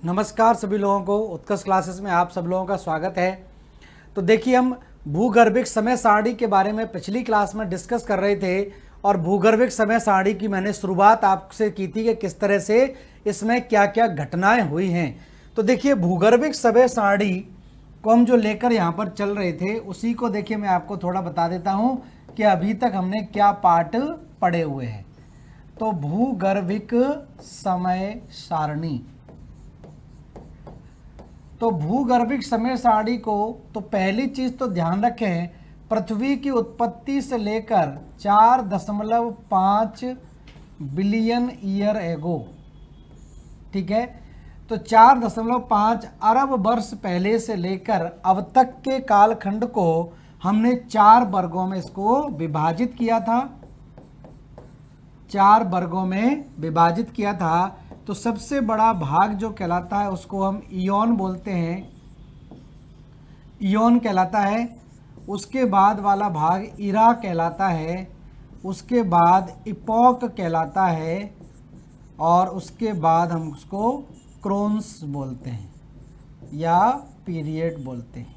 नमस्कार सभी लोगों को, उत्कर्ष क्लासेस में आप सब लोगों का स्वागत है। तो देखिए, हम भूगर्भिक समय सारणी के बारे में पिछली क्लास में डिस्कस कर रहे थे और भूगर्भिक समय सारणी की मैंने शुरुआत आपसे की थी कि किस तरह से इसमें क्या क्या घटनाएं हुई हैं। तो देखिए, भूगर्भिक समय सारणी को हम जो लेकर यहाँ पर चल रहे थे उसी को देखिए मैं आपको थोड़ा बता देता हूँ कि अभी तक हमने क्या पार्ट पढ़े हुए हैं। तो भूगर्भिक समय सारणी, तो भूगर्भिक समय सारणी को तो पहली चीज तो ध्यान रखें, पृथ्वी की उत्पत्ति से लेकर 4.5 बिलियन ईयर एगो, ठीक है, तो 4.5 अरब वर्ष पहले से लेकर अब तक के कालखंड को हमने 4 वर्गों में इसको विभाजित किया था। 4 वर्गों में विभाजित किया था। तो सबसे बड़ा भाग जो कहलाता है उसको हम इयोन बोलते हैं, इयोन कहलाता है। उसके बाद वाला भाग इरा कहलाता है। उसके बाद इपोक कहलाता है और उसके बाद हम उसको क्रोन्स बोलते हैं या पीरियड बोलते हैं।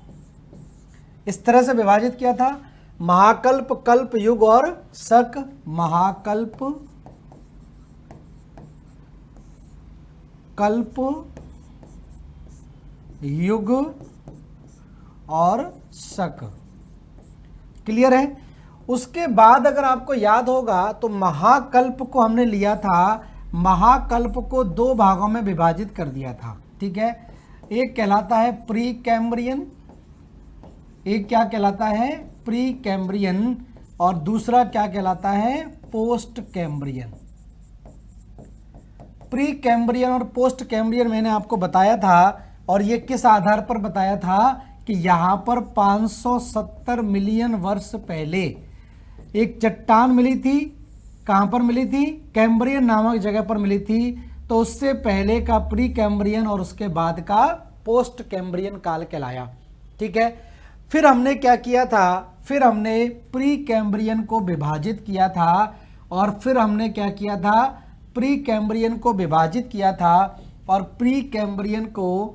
इस तरह से विभाजित किया था। महाकल्प, कल्प युग और शक। महाकल्प, कल्प युग और शक। क्लियर है। उसके बाद अगर आपको याद होगा तो महाकल्प को हमने लिया था, महाकल्प को 2 भागों में विभाजित कर दिया था, ठीक है। एक कहलाता है प्री कैम्ब्रियन, एक क्या कहलाता है प्री कैम्ब्रियन, और दूसरा क्या कहलाता है पोस्ट कैम्ब्रियन। प्री कैम्ब्रियन और पोस्ट कैम्ब्रियन मैंने आपको बताया था, और ये किस आधार पर बताया था कि यहाँ पर 570 मिलियन वर्ष पहले एक चट्टान मिली थी। कहाँ पर मिली थी? कैम्ब्रियन नामक जगह पर मिली थी। तो उससे पहले का प्री कैम्ब्रियन और उसके बाद का पोस्ट कैम्ब्रियन काल कहलाया, ठीक है। फिर हमने क्या किया था, फिर हमने प्री कैम्ब्रियन को विभाजित किया था, और फिर हमने क्या किया था, प्री कैम्ब्रियन को विभाजित किया था, और प्री कैम्ब्रियन को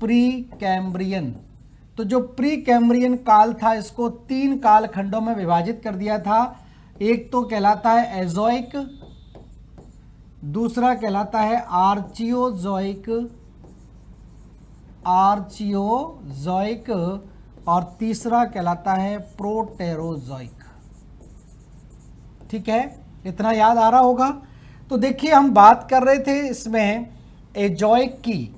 प्री कैम्ब्रियन, तो जो प्री कैम्ब्रियन काल था इसको 3 काल खंडों में विभाजित कर दिया था। एक तो कहलाता है एजोइक, दूसरा कहलाता है आर्चियोजोइक, आर्चियोजोइक, और तीसरा कहलाता है प्रोटेरोजोइक, ठीक है। इतना याद आ रहा होगा। तो देखिए, हम बात कर रहे थे इसमें एजोइक की।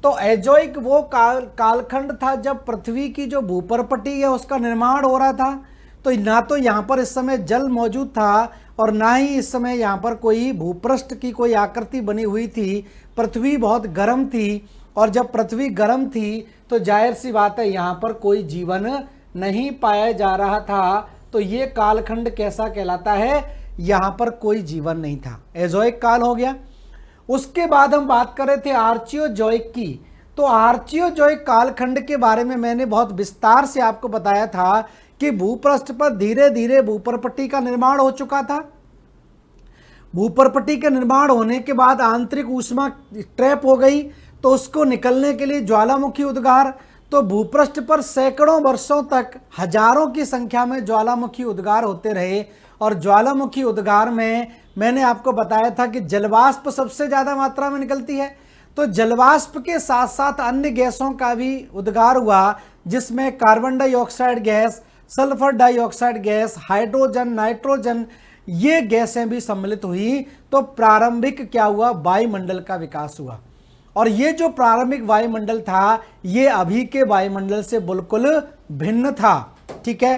तो एजोइक वो कालखंड था जब पृथ्वी की जो भूपरपटी है उसका निर्माण हो रहा था। तो ना तो यहाँ पर इस समय जल मौजूद था और ना ही इस समय यहाँ पर कोई भूपृष्ठ की कोई आकृति बनी हुई थी। पृथ्वी बहुत गर्म थी, और जब पृथ्वी गर्म थी तो जाहिर सी बात है यहाँ पर कोई जीवन नहीं पाया जा रहा था। तो ये कालखंड कैसा कहलाता है? यहाँ पर कोई जीवन नहीं था, एजोइक काल हो गया। उसके बाद हम बात कर रहे थे आर्चियोजोइक की। तो आर्चियोजोइक कालखंड के बारे में मैंने बहुत विस्तार से आपको बताया था कि भूपृष्ठ पर धीरे धीरे भूपरपट्टी का निर्माण हो चुका था। भूपरपट्टी के निर्माण होने के बाद आंतरिक ऊष्मा ट्रैप हो गई, तो उसको निकलने के लिए ज्वालामुखी उद्गार। तो भूपृष्ठ पर सैकड़ों वर्षों तक हजारों की संख्या में ज्वालामुखी उद्गार होते रहे, और ज्वालामुखी उद्गार में मैंने आपको बताया था कि जलवाष्प सबसे ज्यादा मात्रा में निकलती है। तो जलवाष्प के साथ साथ अन्य गैसों का भी उद्गार हुआ, जिसमें carbon dioxide gas, sulphur dioxide gas, hydrogen, nitrogen, ये गैसें भी सम्मिलित हुई। तो प्रारंभिक क्या हुआ, वायुमंडल का विकास हुआ। और ये जो प्रारंभिक वायुमंडल था ये अभी के वायुमंडल से बिल्कुल भिन्न था, ठीक है।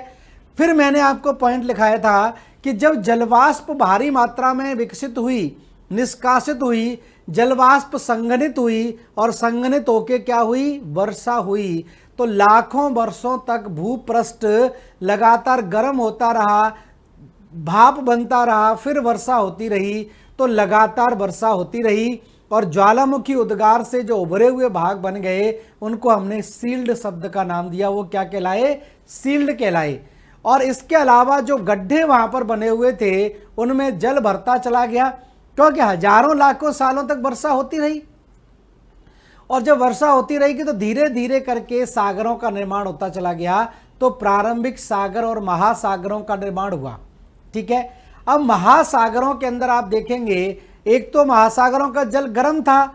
फिर मैंने आपको पॉइंट लिखाया था कि जब जलवाष्प भारी मात्रा में विकसित हुई, निष्कासित हुई, जलवाष्प संघनित हुई, और संघनित होकर क्या हुई, वर्षा हुई। तो लाखों वर्षों तक भूपृष्ठ लगातार गर्म होता रहा, भाप बनता रहा, फिर वर्षा होती रही। तो लगातार वर्षा होती रही, और ज्वालामुखी उद्गार से जो उभरे हुए भाग बन गए उनको हमने सील्ड शब्द का नाम दिया। वो क्या कहलाए, सील्ड कहलाए। और इसके अलावा जो गड्ढे वहां पर बने हुए थे उनमें जल भरता चला गया। क्योंकि हजारों लाखों सालों तक वर्षा होती रही, और जब वर्षा होती रहेगी तो धीरे धीरे करके सागरों का निर्माण होता चला गया। तो प्रारंभिक सागर और महासागरों का निर्माण हुआ। ठीक है, अब महासागरों के अंदर आप देखेंगे, एक तो महासागरों का जल गर्म था,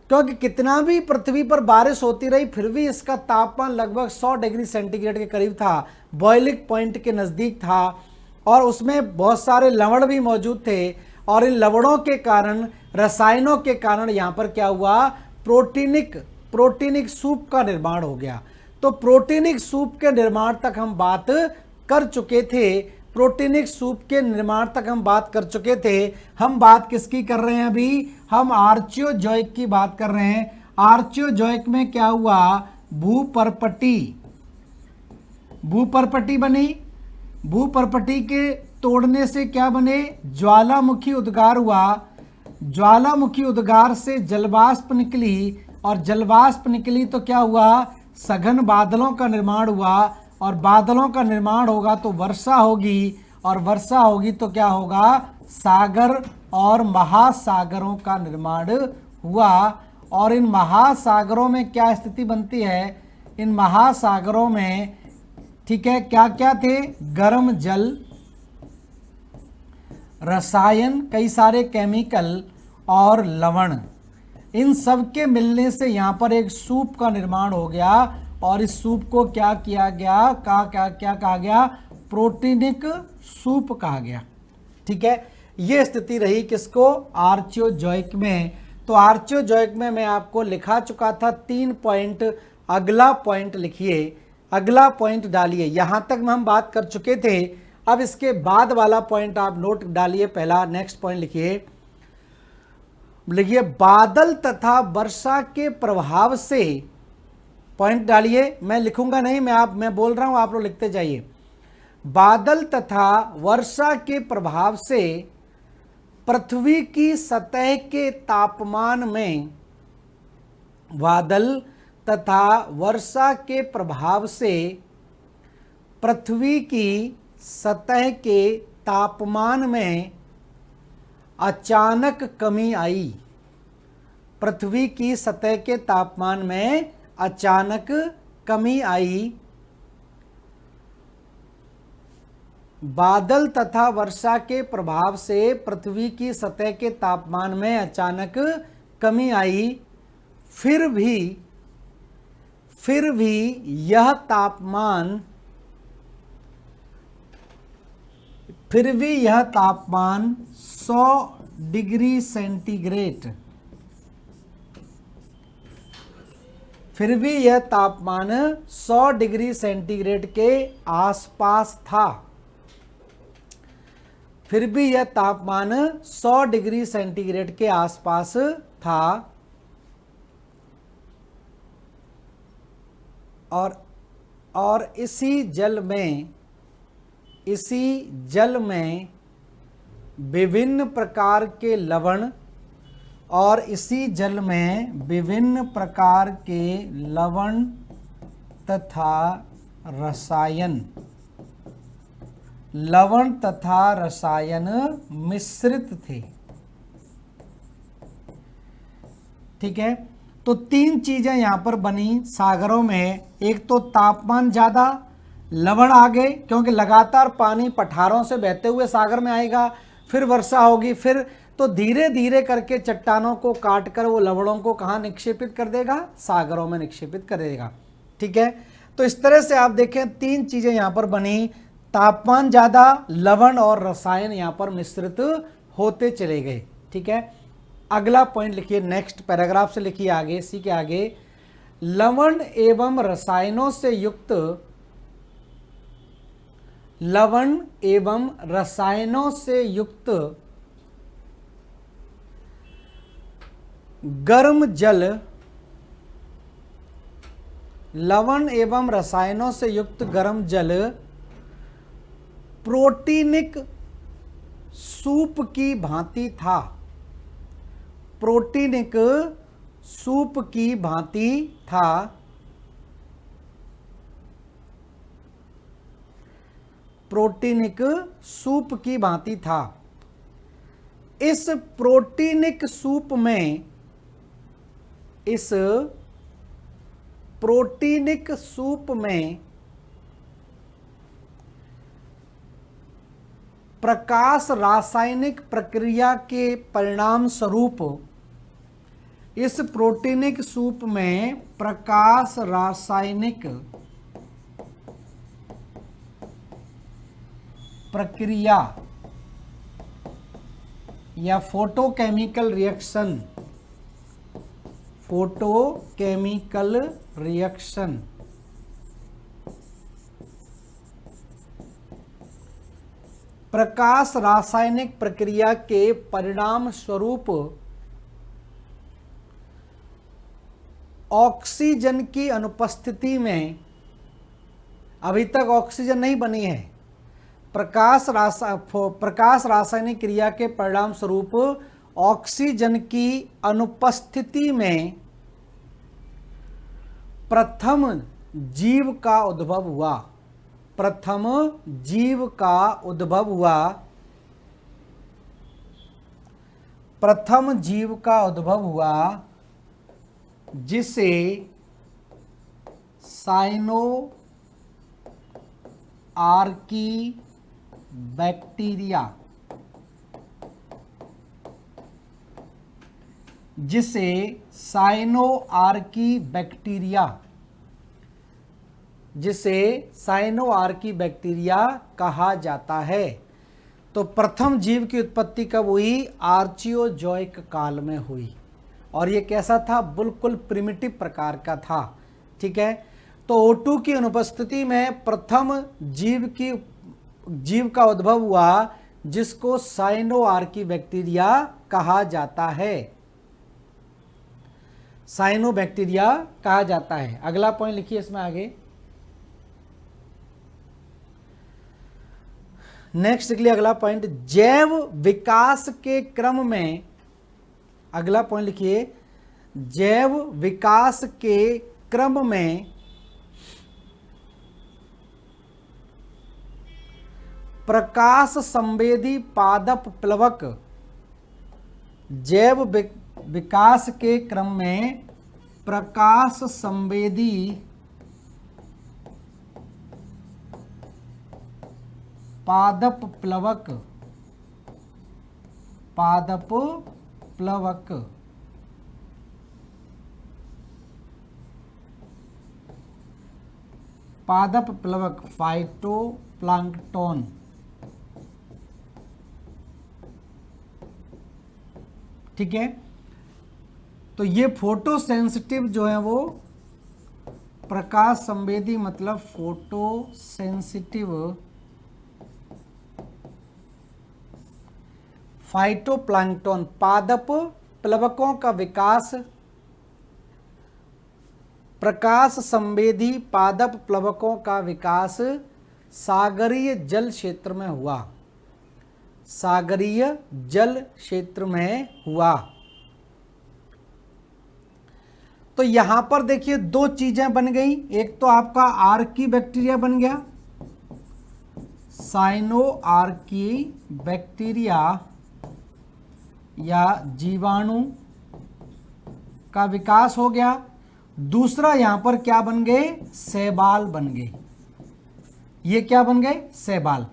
क्योंकि कितना भी पृथ्वी पर बारिश होती रही फिर भी इसका तापमान लगभग 100 डिग्री सेंटीग्रेड के करीब था, बॉइलिंग पॉइंट के नज़दीक था, और उसमें बहुत सारे लवण भी मौजूद थे, और इन लवणों के कारण, रसायनों के कारण यहाँ पर क्या हुआ, प्रोटीनिक सूप का निर्माण हो गया। तो प्रोटीनिक सूप के निर्माण तक हम बात कर चुके थे, प्रोटीनिक सूप के निर्माण तक हम बात कर चुके थे। हम बात किसकी कर रहे हैं अभी, हम आर्चियोजॉइक की बात कर रहे हैं। आर्चियोजॉइक में क्या हुआ, भूपर्पटी बनी, भूपर्पटी के तोड़ने से क्या बने, ज्वालामुखी उद्गार हुआ, ज्वालामुखी उद्गार से जलवाष्प निकली, और जलवाष्प निकली तो क्या हुआ, सघन बादलों का निर्माण हुआ, और बादलों का निर्माण होगा तो वर्षा होगी, और वर्षा होगी तो क्या होगा, सागर और महासागरों का निर्माण हुआ। और इन महासागरों में क्या स्थिति बनती है, इन महासागरों में, ठीक है, क्या क्या थे, गर्म जल, रसायन, कई सारे केमिकल और लवण, इन सब के मिलने से यहाँ पर एक सूप का निर्माण हो गया, और इस सूप को क्या किया गया, क्या कहा गया, प्रोटीनिक सूप कहा गया। ठीक है, ये स्थिति रही किसको, आर्चियोजॉइक में। तो आर्चियोजॉइक में मैं आपको लिखा चुका था 3 पॉइंट, अगला पॉइंट लिखिए, अगला पॉइंट डालिए। यहाँ तक हम बात कर चुके थे, अब इसके बाद वाला पॉइंट आप नोट डालिए, पहला नेक्स्ट पॉइंट लिखिए, बादल तथा वर्षा के प्रभाव से, पॉइंट डालिए, मैं लिखूंगा नहीं, मैं बोल रहा हूं, आप लोग लिखते जाइए। बादल तथा वर्षा के प्रभाव से पृथ्वी की सतह के तापमान में, बादल तथा वर्षा के प्रभाव से पृथ्वी की सतह के तापमान में अचानक कमी आई, पृथ्वी की सतह के तापमान में अचानक कमी आई। बादल तथा वर्षा के प्रभाव से पृथ्वी की सतह के तापमान में अचानक कमी आई, फिर भी यह तापमान 100 डिग्री सेंटीग्रेड, फिर भी यह तापमान 100 डिग्री सेंटीग्रेड के आसपास था, फिर भी यह तापमान 100 डिग्री सेंटीग्रेड के आसपास था। और इसी जल में विभिन्न प्रकार के लवण, और इसी जल में विभिन्न प्रकार के लवण तथा रसायन मिश्रित थे। ठीक है, तो 3 चीजें यहां पर बनी सागरों में, एक तो तापमान ज्यादा, लवण आ गए, क्योंकि लगातार पानी पठारों से बहते हुए सागर में आएगा, फिर वर्षा होगी, फिर तो धीरे धीरे करके चट्टानों को काटकर वो लवणों को कहाँ निक्षेपित कर देगा, सागरों में निक्षेपित कर देगा। ठीक है, तो इस तरह से आप देखें 3 चीजें यहां पर बनी, तापमान ज्यादा, लवण और रसायन यहां पर मिश्रित होते चले गए। ठीक है, अगला पॉइंट लिखिए, नेक्स्ट पैराग्राफ से लिखिए आगे, इसी के आगे, लवण एवं रसायनों से युक्त गर्म जल, लवण एवं रसायनों से युक्त गर्म जल प्रोटीनिक सूप की भांति था, प्रोटीनिक सूप की भांति था। प्रोटीनिक सूप की भांति था। इस प्रोटीनिक सूप में, इस प्रोटीनिक सूप में प्रकाश रासायनिक प्रक्रिया के परिणाम स्वरूप, इस प्रोटीनिक सूप में प्रकाश रासायनिक प्रक्रिया या फोटोकेमिकल रिएक्शन, फोटोकेमिकल रिएक्शन प्रकाश रासायनिक प्रक्रिया के परिणाम स्वरूप ऑक्सीजन की अनुपस्थिति में, अभी तक ऑक्सीजन नहीं बनी है, प्रकाश रासायनिक क्रिया के परिणाम स्वरूप ऑक्सीजन की अनुपस्थिति में प्रथम जीव का उद्भव हुआ, प्रथम जीव का उद्भव हुआ, प्रथम जीव का उद्भव हुआ जिसे साइनो आर्की बैक्टीरिया, जिसे साइनो आर्की बैक्टीरिया, जिसे साइनो आर्की बैक्टीरिया कहा जाता है। तो प्रथम जीव की उत्पत्ति कब हुई? आर्चियोजॉइक काल में हुई, और ये कैसा था? बिल्कुल प्रिमिटिव प्रकार का था। ठीक है, तो O2 की अनुपस्थिति में प्रथम जीव का उद्भव हुआ जिसको साइनो आर्की बैक्टीरिया कहा जाता है, साइनो बैक्टीरिया कहा जाता है। अगला पॉइंट लिखिए इसमें आगे, नेक्स्ट लिख लिया अगला पॉइंट, जैव विकास के क्रम में, अगला पॉइंट लिखिए, जैव विकास के क्रम में प्रकाश संवेदी पादप प्लवक, जैव विकास के क्रम में प्रकाश संवेदी पादप प्लवक, पादप प्लवक पादप प्लवक फाइटोप्लैंक्टन, ठीक है। तो ये फोटो सेंसिटिव जो है वो प्रकाश संवेदी, मतलब फोटो सेंसिटिव फाइटोप्लैंक्टन पादप प्लवकों का विकास, प्रकाश संवेदी पादप प्लवकों का विकास सागरीय जल क्षेत्र में हुआ, सागरीय जल क्षेत्र में हुआ। तो यहां पर देखिए दो चीजें बन गई, एक तो आपका आर्की बैक्टीरिया बन गया, साइनो आर्की बैक्टीरिया या जीवाणु का विकास हो गया। दूसरा यहां पर क्या बन गए? शैवाल बन गए। ये क्या बन गए? शैवाल।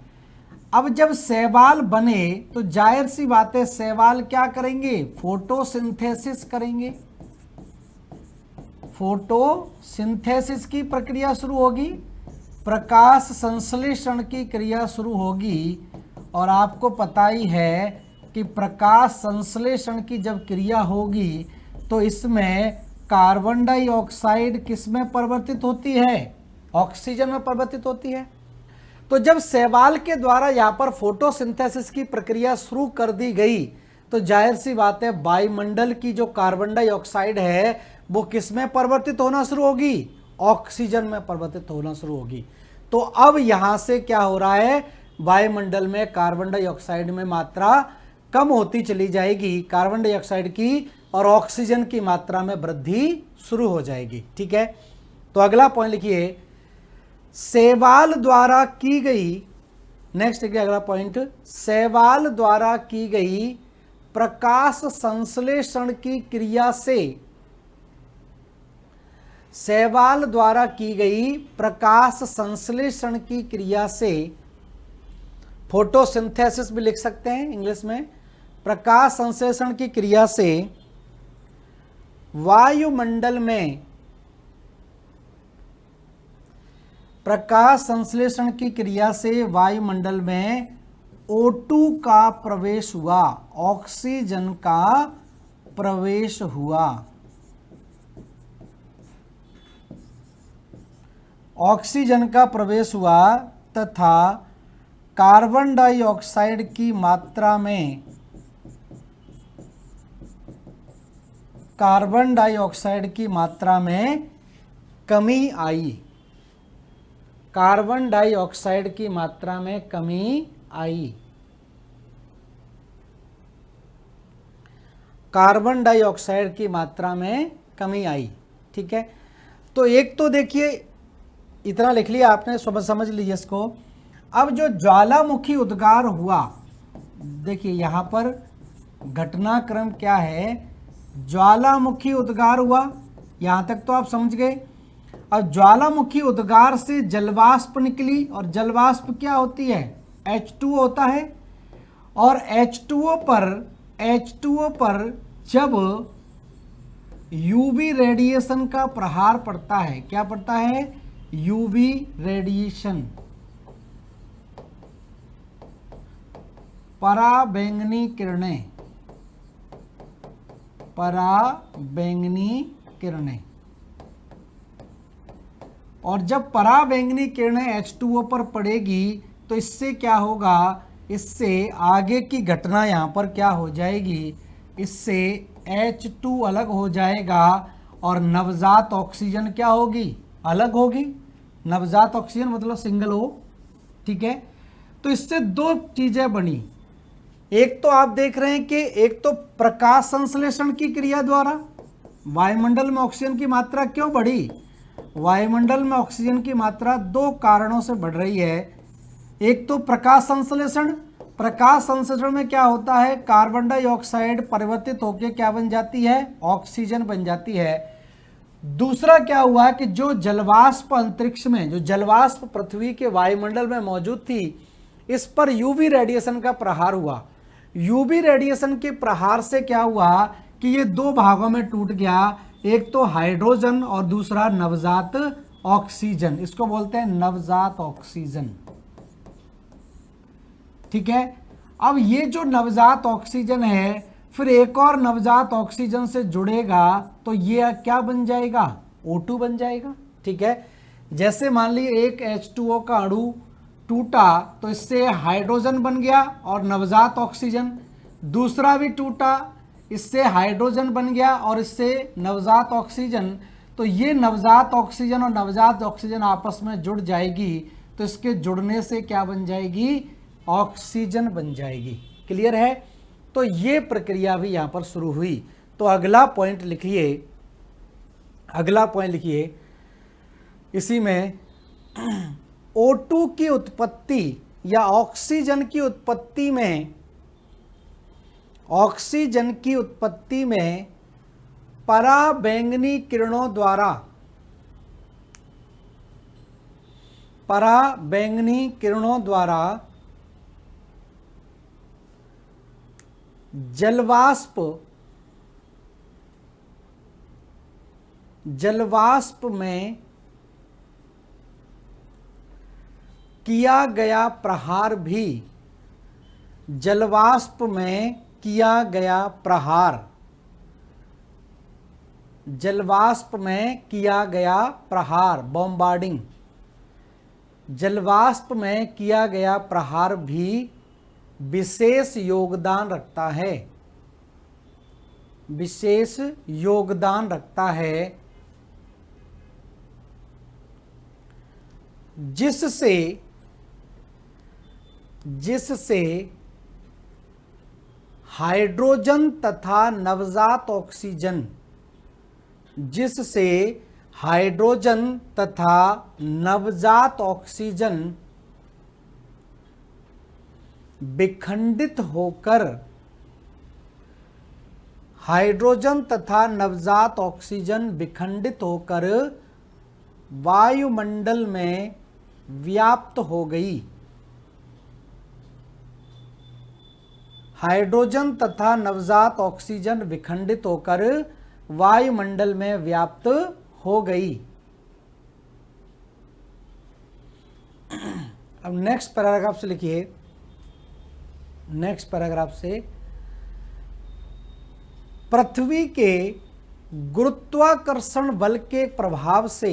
अब जब शैवाल बने तो जाहिर सी बात है शैवाल क्या करेंगे? फोटोसिंथेसिस करेंगे, फोटोसिंथेसिस की प्रक्रिया शुरू होगी, प्रकाश संश्लेषण की क्रिया शुरू होगी। और आपको पता ही है कि प्रकाश संश्लेषण की जब क्रिया होगी तो इसमें कार्बन डाइऑक्साइड किस में परिवर्तित होती है? ऑक्सीजन में परिवर्तित होती है। तो जब शैवाल के द्वारा यहाँ पर फोटोसिंथेसिस की प्रक्रिया शुरू कर दी गई तो जाहिर सी बात है वायुमंडल की जो कार्बन डाइऑक्साइड है वो किस में परिवर्तित होना शुरू होगी? ऑक्सीजन में परिवर्तित होना शुरू होगी। तो अब यहां से क्या हो रहा है? वायुमंडल में कार्बन डाइऑक्साइड में मात्रा कम होती चली जाएगी, कार्बन डाइऑक्साइड की, और ऑक्सीजन की मात्रा में वृद्धि शुरू हो जाएगी। ठीक है, तो अगला पॉइंट लिखिए, शैवाल द्वारा की गई, नेक्स्ट लिखिए अगला पॉइंट, शैवाल द्वारा की गई प्रकाश संश्लेषण की क्रिया से, शैवाल द्वारा की गई प्रकाश संश्लेषण की क्रिया से, फोटोसिंथेसिस भी लिख सकते हैं इंग्लिश में, प्रकाश संश्लेषण की क्रिया से वायुमंडल में, प्रकाश संश्लेषण की क्रिया से वायुमंडल में O2 का प्रवेश हुआ, ऑक्सीजन का प्रवेश हुआ। ऑक्सीजन का प्रवेश हुआ तथा कार्बन डाइऑक्साइड की मात्रा में, कार्बन डाइऑक्साइड की मात्रा में कमी आई, कार्बन डाइऑक्साइड की मात्रा में कमी आई, कार्बन डाइऑक्साइड की मात्रा में कमी आई। ठीक है, तो एक तो देखिए इतना लिख लिया आपने, समझ लीजिए इसको। अब जो ज्वालामुखी उद्गार हुआ, देखिए यहां पर घटनाक्रम क्या है, ज्वालामुखी उद्गार हुआ, यहां तक तो आप समझ गए। अब ज्वालामुखी उद्गार से जलवाष्प निकली, और जलवाष्प क्या होती है, H2O होता है। और H2O पर जब यूवी रेडिएशन का प्रहार पड़ता है, क्या पड़ता है, यूवी रेडिएशन, पराबैंगनी किरणें, पराबैंगनी किरणें, और जब पराबैंगनी किरणें H2O पर पड़ेगी तो इससे क्या होगा, इससे आगे की घटना यहाँ पर क्या हो जाएगी, इससे H2 अलग हो जाएगा और नवजात ऑक्सीजन क्या होगी, अलग होगी। नवजात ऑक्सीजन मतलब सिंगल O। ठीक है, तो इससे दो चीजें बनी, एक तो आप देख रहे हैं कि एक तो प्रकाश संश्लेषण की क्रिया द्वारा वायुमंडल में ऑक्सीजन की मात्रा क्यों बढ़ी, वायुमंडल में ऑक्सीजन की मात्रा दो कारणों से बढ़ रही है। एक तो प्रकाश संश्लेषण, प्रकाश संश्लेषण में क्या होता है, कार्बन डाइऑक्साइड परिवर्तित होकर क्या बन जाती है, ऑक्सीजन बन जाती है। दूसरा क्या हुआ कि जो जलवाष्प अंतरिक्ष में, जो जलवाष्प पृथ्वी के वायुमंडल में मौजूद थी, इस पर यूवी रेडिएशन का प्रहार हुआ। यूवी रेडिएशन के प्रहार से क्या हुआ कि ये दो भागों में टूट गया, एक तो हाइड्रोजन और दूसरा नवजात ऑक्सीजन, इसको बोलते हैं नवजात ऑक्सीजन। ठीक है, अब ये जो नवजात ऑक्सीजन है फिर एक और नवजात ऑक्सीजन से जुड़ेगा तो ये क्या बन जाएगा, O2 बन जाएगा। ठीक है, जैसे मान लीजिए एक H2O का अणु टूटा तो इससे हाइड्रोजन बन गया और नवजात ऑक्सीजन, दूसरा भी टूटा, इससे हाइड्रोजन बन गया और इससे नवजात ऑक्सीजन, तो ये नवजात ऑक्सीजन और नवजात ऑक्सीजन आपस में जुड़ जाएगी, तो इसके जुड़ने से क्या बन जाएगी, ऑक्सीजन बन जाएगी। क्लियर है, तो ये प्रक्रिया भी यहां पर शुरू हुई। तो अगला पॉइंट लिखिए, अगला पॉइंट लिखिए, इसी में O2 की उत्पत्ति या ऑक्सीजन की उत्पत्ति में, ऑक्सीजन की उत्पत्ति में पराबैंगनी किरणों द्वारा, पराबैंगनी किरणों द्वारा जलवाष्प में किया गया प्रहार भी, जलवाष्प में किया गया प्रहार, जलवाष्प में किया गया प्रहार, बॉम्बार्डिंग, जलवाष्प में किया गया प्रहार भी विशेष योगदान रखता है, विशेष योगदान रखता है, जिससे हाइड्रोजन तथा नवजात ऑक्सीजन, जिससे हाइड्रोजन तथा नवजात ऑक्सीजन विखंडित होकर हाइड्रोजन तथा नवजात ऑक्सीजन विखंडित होकर वायुमंडल में व्याप्त हो गई। हाइड्रोजन तथा नवजात ऑक्सीजन विखंडित होकर वायुमंडल में व्याप्त हो गई। अब नेक्स्ट पैराग्राफ से लिखिए, नेक्स्ट पैराग्राफ से, पृथ्वी के गुरुत्वाकर्षण बल के प्रभाव से,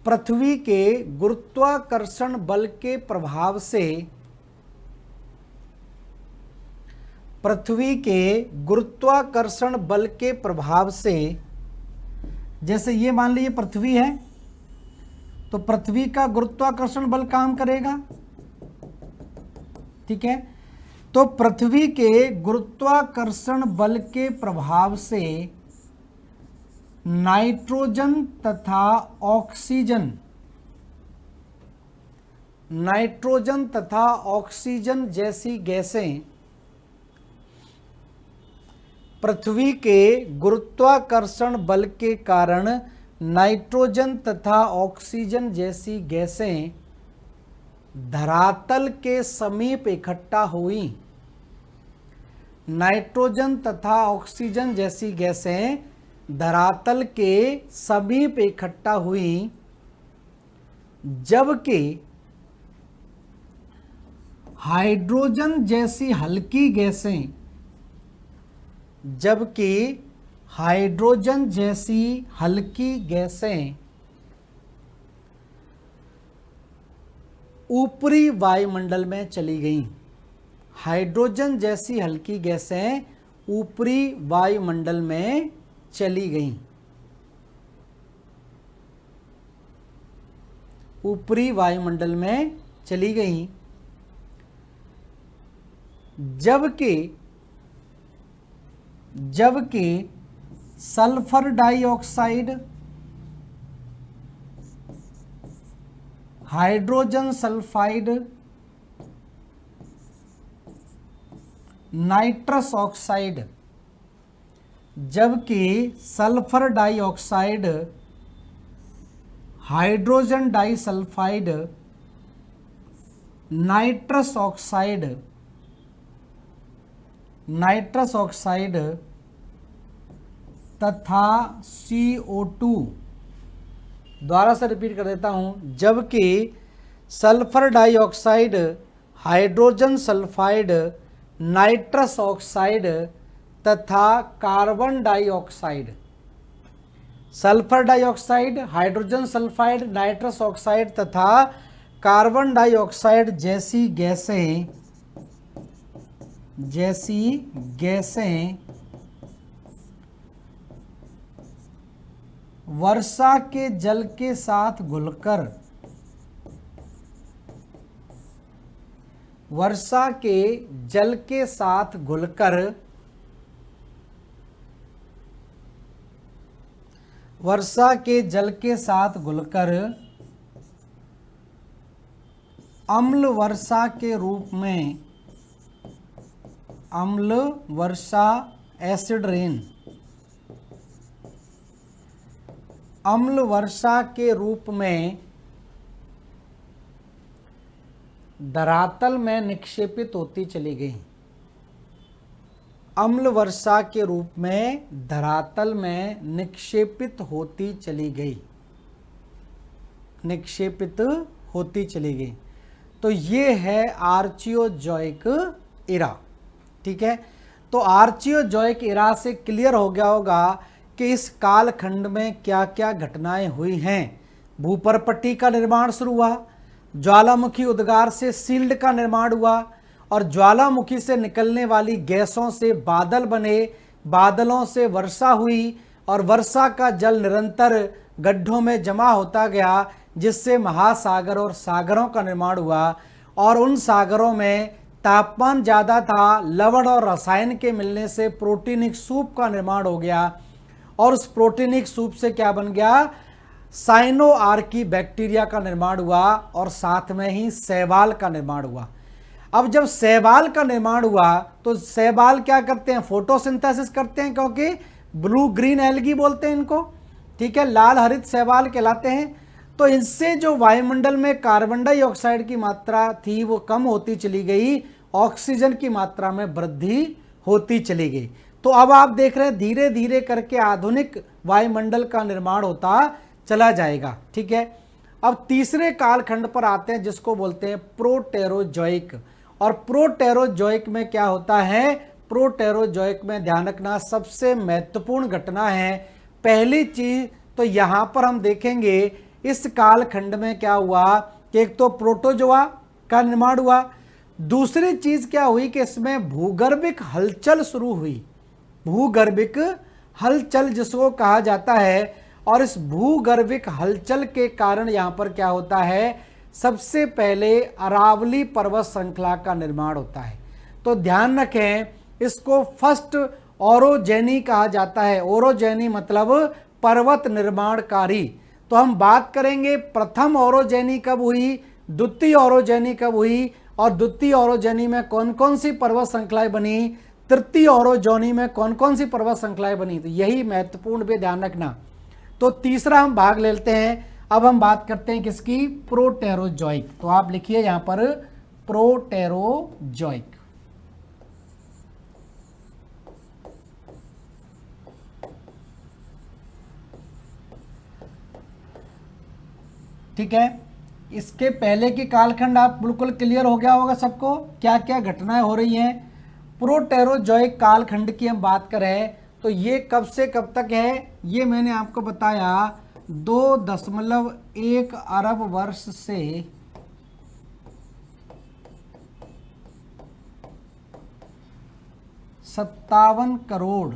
पृथ्वी के गुरुत्वाकर्षण बल के प्रभाव से, पृथ्वी के गुरुत्वाकर्षण बल के प्रभाव से, जैसे ये मान लीजिए पृथ्वी है, तो पृथ्वी का गुरुत्वाकर्षण बल काम करेगा, ठीक है। तो पृथ्वी के गुरुत्वाकर्षण बल के प्रभाव से नाइट्रोजन तथा ऑक्सीजन, नाइट्रोजन तथा ऑक्सीजन जैसी गैसें पृथ्वी के गुरुत्वाकर्षण बल के कारण नाइट्रोजन तथा ऑक्सीजन जैसी गैसें धरातल के समीप इकट्ठा हुई। नाइट्रोजन तथा ऑक्सीजन जैसी गैसें धरातल के समीप इकट्ठा हुई, जबकि हाइड्रोजन जैसी हल्की गैसें, जबकि हाइड्रोजन जैसी हल्की गैसें ऊपरी वायुमंडल में चली गईं। हाइड्रोजन जैसी हल्की गैसें ऊपरी वायुमंडल में चली गईं, ऊपरी वायुमंडल में चली गईं, जबकि sulphur dioxide, hydrogen sulphide, nitrous oxide, जबकि sulphur dioxide, hydrogen disulphide, nitrous oxide, nitrous oxide तथा CO2, दोबारा से रिपीट कर देता हूं, जबकि sulphur dioxide, hydrogen sulphide, nitrous oxide तथा carbon dioxide, sulphur dioxide, hydrogen sulphide, nitrous oxide तथा कार्बन डाइऑक्साइड जैसी गैसें वर्षा के जल के साथ घुलकर, वर्षा के जल के साथ घुलकर, वर्षा के जल के साथ घुलकर अम्ल वर्षा के रूप में, अम्ल वर्षा, एसिड रेन, अम्ल वर्षा के रूप में धरातल में निक्षेपित होती चली गई। अम्ल वर्षा के रूप में धरातल में निक्षेपित होती चली गई, निक्षेपित होती चली गई। तो ये है आर्चियोजॉइक इरा, ठीक है। तो आर्चियोजॉइक इरा से क्लियर हो गया होगा कि इस कालखंड में क्या क्या घटनाएं हुई हैं। भूपरपट्टी का निर्माण शुरू हुआ, ज्वालामुखी उद्गार से शील्ड का निर्माण हुआ और ज्वालामुखी से निकलने वाली गैसों से बादल बने, बादलों से वर्षा हुई और वर्षा का जल निरंतर गड्ढों में जमा होता गया, जिससे महासागर और सागरों का निर्माण हुआ। और उन सागरों में तापमान ज़्यादा था, लवण और रसायन के मिलने से प्रोटीनिक सूप का निर्माण हो गया और उस प्रोटीनिक सूप से क्या बन गया, साइनो आर्की बैक्टीरिया का निर्माण हुआ और साथ में ही शैवाल का निर्माण हुआ। अब जब शैवाल का निर्माण हुआ तो शैवाल क्या करते हैं, फोटोसिंथेसिस करते हैं, क्योंकि ब्लू ग्रीन एल्गी बोलते हैं इनको, ठीक है, लाल हरित शैवाल कहलाते हैं। तो इनसे जो वायुमंडल में कार्बन डाइऑक्साइड की मात्रा थी वो कम होती चली गई, ऑक्सीजन की मात्रा में वृद्धि होती चली गई। तो अब आप देख रहे हैं धीरे धीरे करके आधुनिक वायुमंडल का निर्माण होता चला जाएगा, ठीक है। अब तीसरे कालखंड पर आते हैं जिसको बोलते हैं प्रोटेरोजोइक। और प्रोटेरोजोइक में क्या होता है, प्रोटेरोजोइक में ध्यान रखना सबसे महत्वपूर्ण घटना है। पहली चीज तो यहां पर हम देखेंगे इस कालखंड में क्या हुआ कि एक तो प्रोटोजोआ का निर्माण हुआ, दूसरी चीज क्या हुई कि इसमें भूगर्भिक हलचल शुरू हुई, भूगर्भिक हलचल जिसको कहा जाता है। और इस भूगर्भिक हलचल के कारण यहां पर क्या होता है, सबसे पहले अरावली पर्वत श्रृंखला का निर्माण होता है। तो ध्यान रखें इसको फर्स्ट ओरोजेनी कहा जाता है। ओरोजेनी मतलब पर्वत निर्माणकारी। तो हम बात करेंगे प्रथम ओरोजेनी कब हुई, द्वितीय ओरोजेनी कब हुई, और द्वितीय ओरोजेनी में कौन कौन सी पर्वत श्रृंखलाएं बनी, तृतीय ओरोजेनी में कौन कौन सी पर्वत श्रृंखलाएं बनी। तो यही महत्वपूर्ण भी ध्यान रखना। तो तीसरा हम भाग लेते हैं। अब हम बात करते हैं किसकी, प्रोटेरोजोइक। तो आप लिखिए यहां पर प्रोटेरोजोइक, ठीक है। इसके पहले की कालखंड आप बिल्कुल क्लियर हो गया होगा सबको, क्या क्या घटनाएं हो रही हैं। प्रोटेरोजोइक कालखंड की हम बात करें तो ये कब से कब तक है, ये मैंने आपको बताया 2.1 अरब वर्ष से 57 करोड़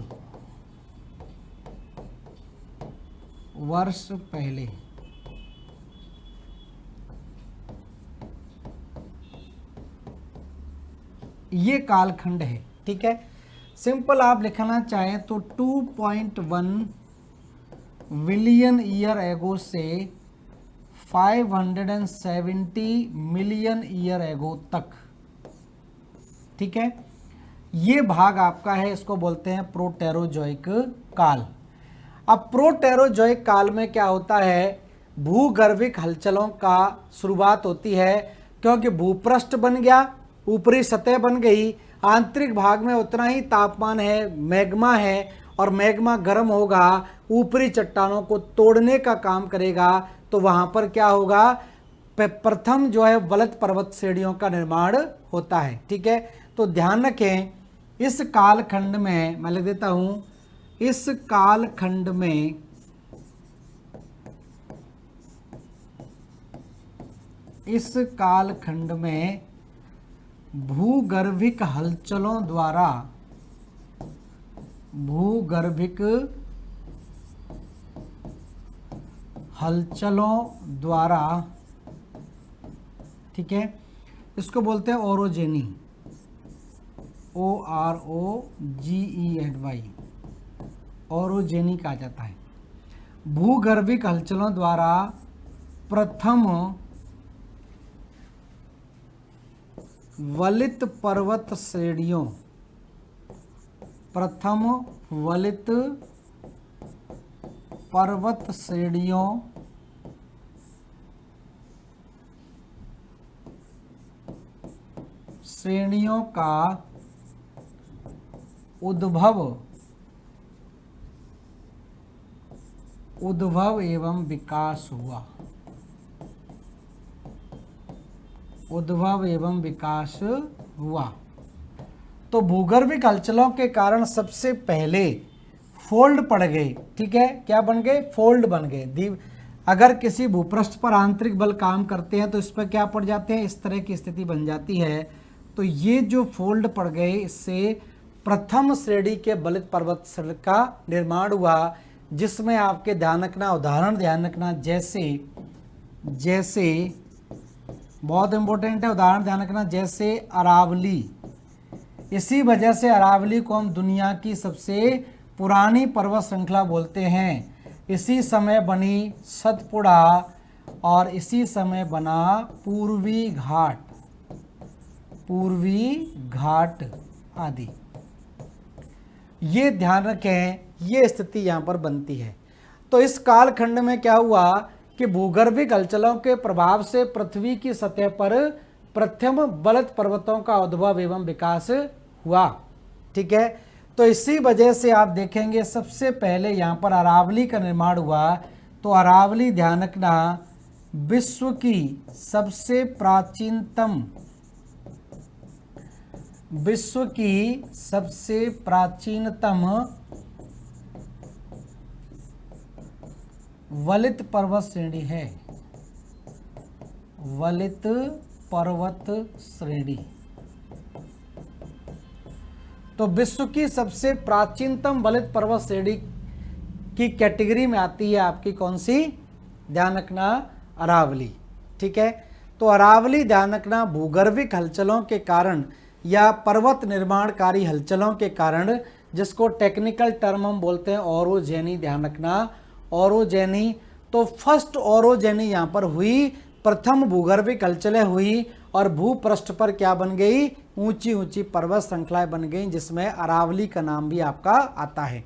वर्ष पहले। ये कालखंड है, ठीक है। सिंपल आप लिखना चाहें तो 2.1 बिलियन ईयर एगो से 570 मिलियन ईयर एगो तक, ठीक है। ये भाग आपका है, इसको बोलते हैं प्रोटेरोजोइक काल। अब प्रोटेरोजोइक काल में क्या होता है, भूगर्भिक हलचलों का शुरुआत होती है, क्योंकि भूपृष्ठ बन गया, ऊपरी सतह बन गई, आंतरिक भाग में उतना ही तापमान है, मैग्मा है, और मैग्मा गर्म होगा, ऊपरी चट्टानों को तोड़ने का काम करेगा। तो वहां पर क्या होगा, प्रथम जो है वलत पर्वत श्रेणियों का निर्माण होता है, ठीक है। तो ध्यान रखें इस कालखंड में, मैं लिख देता हूं, इस कालखंड में भूगर्भिक हलचलों द्वारा, ठीक है, इसको बोलते हैं ओरोजेनी, OROGENY, ओरोजेनी कहा जाता है। भूगर्भिक हलचलों द्वारा प्रथम वलित पर्वत श्रेणियों, श्रेणियों का उद्भव एवं विकास हुआ। तो भूगर्भिक हलचलों के कारण सबसे पहले फोल्ड पड़ गए, ठीक है, क्या बन गए, फोल्ड बन गए। अगर किसी भूपृष्ठ पर आंतरिक बल काम करते हैं तो इस पर क्या पड़ जाते हैं, इस तरह की स्थिति बन जाती है। तो ये जो फोल्ड पड़ गए, इससे प्रथम श्रेणी के वलित पर्वत श्रेणी का निर्माण हुआ, जिसमें आपके ध्यान रखना, उदाहरण ध्यान रखना, जैसे बहुत इंपॉर्टेंट है, उदाहरण ध्यान रखना, जैसे अरावली। इसी वजह से अरावली को हम दुनिया की सबसे पुरानी पर्वत श्रृंखला बोलते हैं। इसी समय बनी सतपुड़ा और इसी समय बना पूर्वी पूर्वी घाट आदि। ये ध्यान रखें, ये स्थिति यहाँ पर बनती है। तो इस कालखंड में क्या हुआ कि भूगर्भिक हलचलों के प्रभाव से पृथ्वी की सतह पर प्रथम बलत पर्वतों का उद्भव एवं विकास हुआ। ठीक है, तो इसी वजह से आप देखेंगे सबसे पहले यहाँ पर अरावली का निर्माण हुआ। तो अरावली ध्यान रखना विश्व की सबसे प्राचीनतम वलित पर्वत श्रेणी है। वलित पर्वत श्रेणी तो विश्व की सबसे प्राचीनतम वलित पर्वत श्रेणी की कैटेगरी में आती है आपकी कौन सी? ध्यान रखना अरावली। ठीक है, तो अरावली ध्यान रखना भूगर्भिक हलचलों के कारण या पर्वत निर्माणकारी हलचलों के कारण, जिसको टेक्निकल टर्म हम बोलते हैं ओरोजेनी, ध्यान रखना ओरोजेनी। तो फर्स्ट ओरोजेनी यहाँ पर हुई, प्रथम भूगर्भिक हलचलें हुई और भूपृष्ठ पर क्या बन गई? ऊंची ऊंची पर्वत श्रृंखलाएं बन गई, जिसमें अरावली का नाम भी आपका आता है।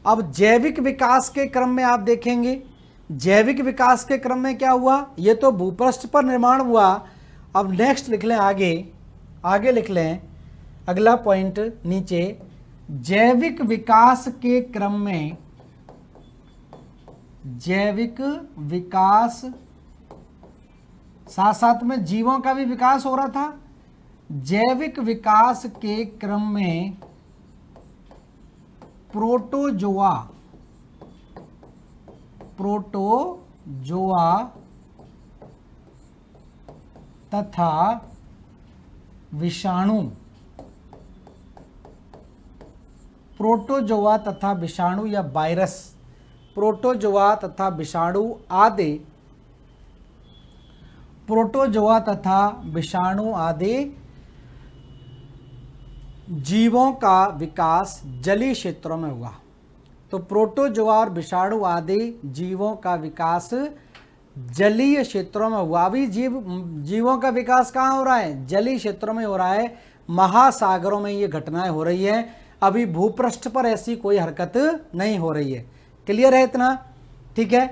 अब जैविक विकास के क्रम में आप देखेंगे, जैविक विकास के क्रम में क्या हुआ? ये तो भूपृष्ठ पर निर्माण हुआ। अब नेक्स्ट लिख लें, आगे लिख लें अगला पॉइंट नीचे, जैविक विकास के क्रम में, जैविक विकास साथ साथ में जीवों का भी विकास हो रहा था। जैविक विकास के क्रम में प्रोटोजोआ तथा विषाणु, प्रोटोजोआ तथा विषाणु या वायरस, प्रोटोजोआ तथा विषाणु आदि, प्रोटोजोआ तथा विषाणु आदि जीवों का विकास जलीय क्षेत्रों में हुआ। तो प्रोटोजोआ और विषाणु आदि जीवों का विकास जलीय क्षेत्रों में हुआ। अभी जीवों का विकास कहाँ हो रहा है? जलीय क्षेत्रों में हो रहा है, महासागरों में ये घटनाएं हो रही है। अभी भूपृष्ठ पर ऐसी कोई हरकत नहीं हो रही है। क्लियर है इतना? ठीक है,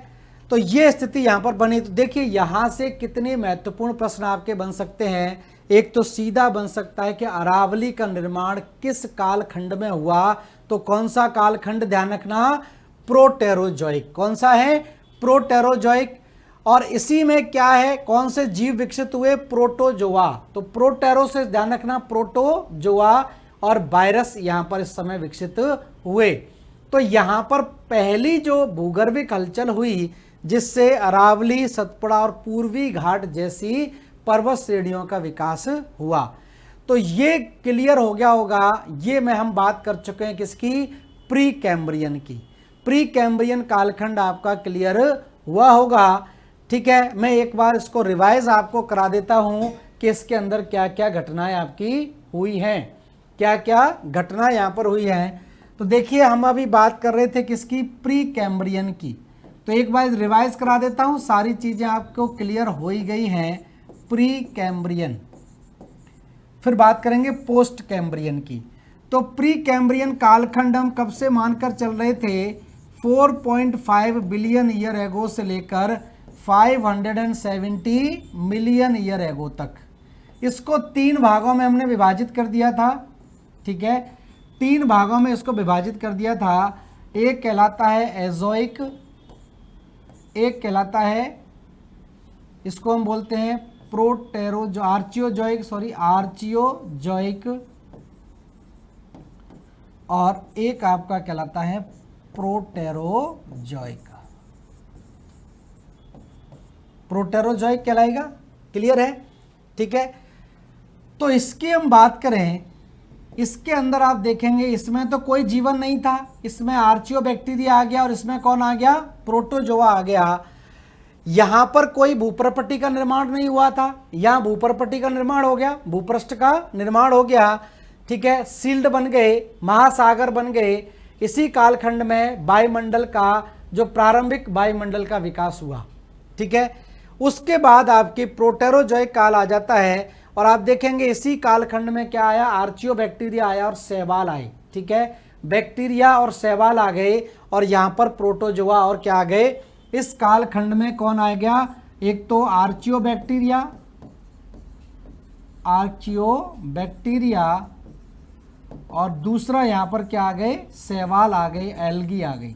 तो ये स्थिति यहाँ पर बनी। तो देखिए यहाँ से कितने महत्वपूर्ण प्रश्न आपके बन सकते हैं। एक तो सीधा बन सकता है कि अरावली का निर्माण किस कालखंड में हुआ? तो कौन सा कालखंड? ध्यान रखना प्रोटेरोजोइक। कौन सा है? प्रोटेरोजोइक। और इसी में क्या है, कौन से जीव विकसित हुए? प्रोटोजोआ। तो प्रोटेरो से ध्यान रखना प्रोटोजोआ और वायरस यहां पर इस समय विकसित हुए। तो यहां पर पहली जो भूगर्भिक हलचल हुई जिससे अरावली, सतपुड़ा और पूर्वी घाट जैसी पर्वत श्रेणियों का विकास हुआ। तो ये क्लियर हो गया होगा। ये में हम बात कर चुके हैं किसकी? प्री कैम्ब्रियन की। प्री कैम्ब्रियन कालखंड आपका क्लियर हुआ होगा। ठीक है, मैं एक बार इसको रिवाइज आपको करा देता हूं कि इसके अंदर क्या क्या घटनाएं आपकी हुई हैं, क्या क्या घटनाएं यहां पर हुई हैं। तो देखिए हम अभी बात कर रहे थे किसकी? प्री कैम्ब्रियन की। तो एक बार रिवाइज करा देता हूं, सारी चीजें आपको क्लियर हो ही गई हैं। प्री कैम्ब्रियन, फिर बात करेंगे पोस्ट कैम्ब्रियन की। तो प्री कैम्ब्रियन कालखंड हम कब से मानकर चल रहे थे? 4.5 बिलियन ईयर एगो से लेकर 570 मिलियन ईयर एगो तक। इसको 3 भागों में हमने विभाजित कर दिया था। ठीक है, 3 भागों में इसको विभाजित कर दिया था। एक कहलाता है एजोइक, एक कहलाता है, इसको हम बोलते हैं आर्चियोजोइक, और एक आपका कहलाता है प्रोटेरोजोइक। प्रोटेरोजोइक कहलाएगा। क्लियर है? ठीक है, तो इसकी हम बात करें, इसके अंदर आप देखेंगे इसमें तो कोई जीवन नहीं था। इसमें आर्चियोबैक्टीरिया आ गया और इसमें कौन आ गया? प्रोटोजोआ आ गया। यहां पर कोई भूप्रपट्टी का निर्माण नहीं हुआ था, यहां भूप्रपट्टी का निर्माण हो गया, भूपृष्ठ का निर्माण हो गया। ठीक है, सील्ड बन गए, महासागर बन गए। इसी कालखंड में वायुमंडल का जो प्रारंभिक वायुमंडल का विकास हुआ। ठीक है, उसके बाद आपकी प्रोटेरोजोइक काल आ जाता है और आप देखेंगे इसी कालखंड में क्या आया, आर्चियोबैक्टीरिया आया और शैवाल आए। ठीक है, बैक्टीरिया और शैवाल आ गए और यहाँ पर प्रोटोजोआ और क्या आ गए। इस कालखंड में कौन आ गया, एक तो आर्चियोबैक्टीरिया और दूसरा यहाँ पर क्या आ गए, शैवाल आ गए, एल्गी आ गई।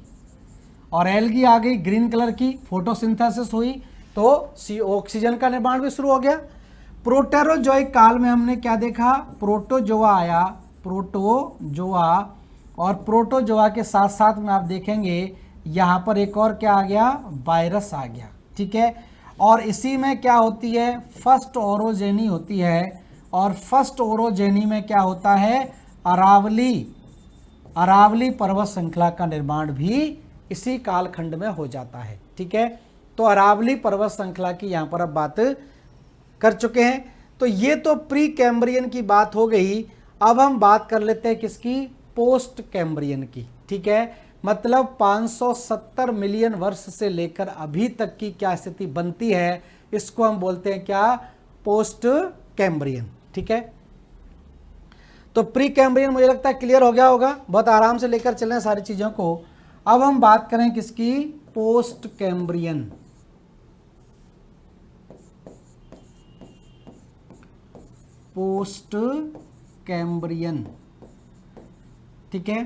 और एल्गी आ गई ग्रीन कलर की, फोटोसिंथेसिस हुई तो ऑक्सीजन का निर्माण भी शुरू हो गया। प्रोटेरोजोइक काल में हमने क्या देखा, प्रोटोजोआ आया, प्रोटोजोआ, और प्रोटोजोआ के साथ साथ में आप देखेंगे यहाँ पर एक और क्या आ गया, वायरस आ गया। ठीक है, और इसी में क्या होती है, फर्स्ट ओरोजेनी होती है, और फर्स्ट ओरोजेनी में क्या होता है, अरावली पर्वत श्रृंखला का निर्माण भी इसी कालखंड में हो जाता है। ठीक है, तो अरावली पर्वत श्रृंखला की यहाँ पर अब बात कर चुके हैं। तो ये तो प्री कैम्ब्रियन की बात हो गई। अब हम बात कर लेते हैं किसकी, पोस्ट कैम्ब्रियन की। ठीक है, मतलब 570 मिलियन वर्ष से लेकर अभी तक की क्या स्थिति बनती है, इसको हम बोलते हैं क्या, पोस्ट कैम्ब्रियन। ठीक है, तो प्री कैम्ब्रियन मुझे लगता है क्लियर हो गया होगा, बहुत आराम से लेकर चलें सारी चीज़ों को। अब हम बात करें किसकी, पोस्ट कैम्ब्रियन। पोस्ट कैम्ब्रियन, ठीक है,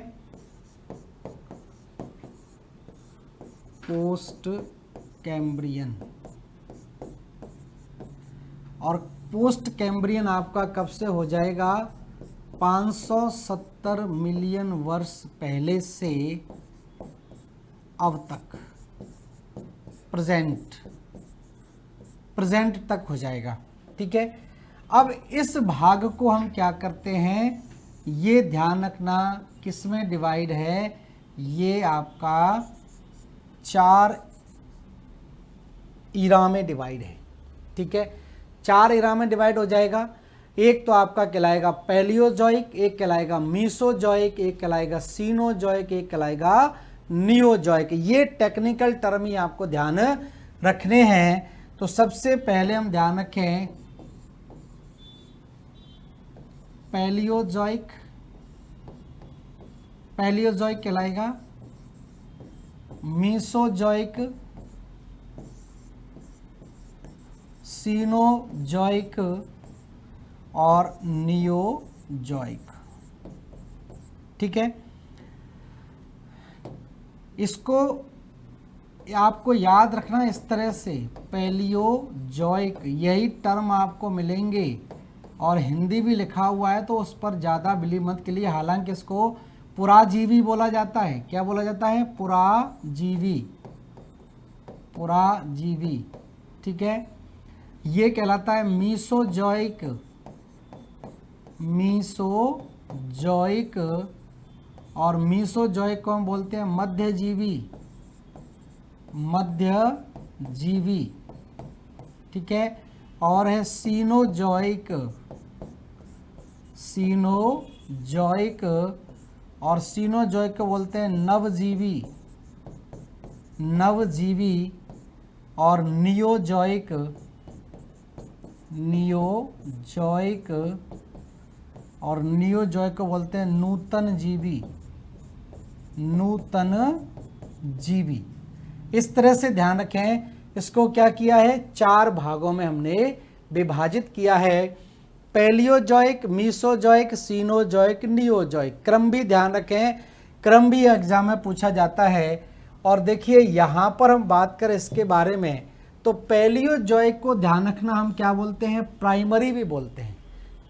पोस्ट कैम्ब्रियन। और पोस्ट कैम्ब्रियन आपका कब से हो जाएगा, 570 मिलियन वर्ष पहले से अब तक, प्रेजेंट तक हो जाएगा। ठीक है, अब इस भाग को हम क्या करते हैं, ये ध्यान रखना किस में डिवाइड है, ये आपका 4 ईरा में डिवाइड है। ठीक है, 4 ईरा में डिवाइड हो जाएगा। एक तो आपका कहलाएगा पैलियोजोइक, एक कहलाएगा मीसोजोइक, एक कहलाएगा सीनोजोइक, एक कहलाएगा नियोजोइक। ये टेक्निकल टर्म ही आपको ध्यान रखने हैं। तो सबसे पहले हम ध्यान रखें पैलियोजोइक कहलाएगा, मीसोजोइक, सीनोजोइक और नियोजोइक। ठीक है, इसको आपको याद रखना इस तरह से, पैलियोजोइक, यही टर्म आपको मिलेंगे और हिंदी भी लिखा हुआ है तो उस पर ज़्यादा बिलीव मत के लिए, हालांकि इसको पुराजीवी बोला जाता है। क्या बोला जाता है, पुराजीवी। ठीक है, ये कहलाता है मीसोजोइक, और मीसोजोइक को हम बोलते हैं मध्यजीवी। ठीक है, और है सीनोजोइक, और सीनोजोइक को बोलते हैं नवजीवी, और नियोजोइक और नियोजोइक को बोलते हैं नूतन जीवी। इस तरह से ध्यान रखें, इसको क्या किया है, 4 भागों में हमने विभाजित किया है, पैलियोजोइक, मीसोजोइक, सीनोजोइक, नियोजोइक। क्रम भी ध्यान रखें, क्रम भी एग्जाम में पूछा जाता है। और देखिए यहाँ पर हम बात करें इसके बारे में, तो पैलियोजोइक को ध्यान रखना हम क्या बोलते हैं, प्राइमरी भी बोलते हैं,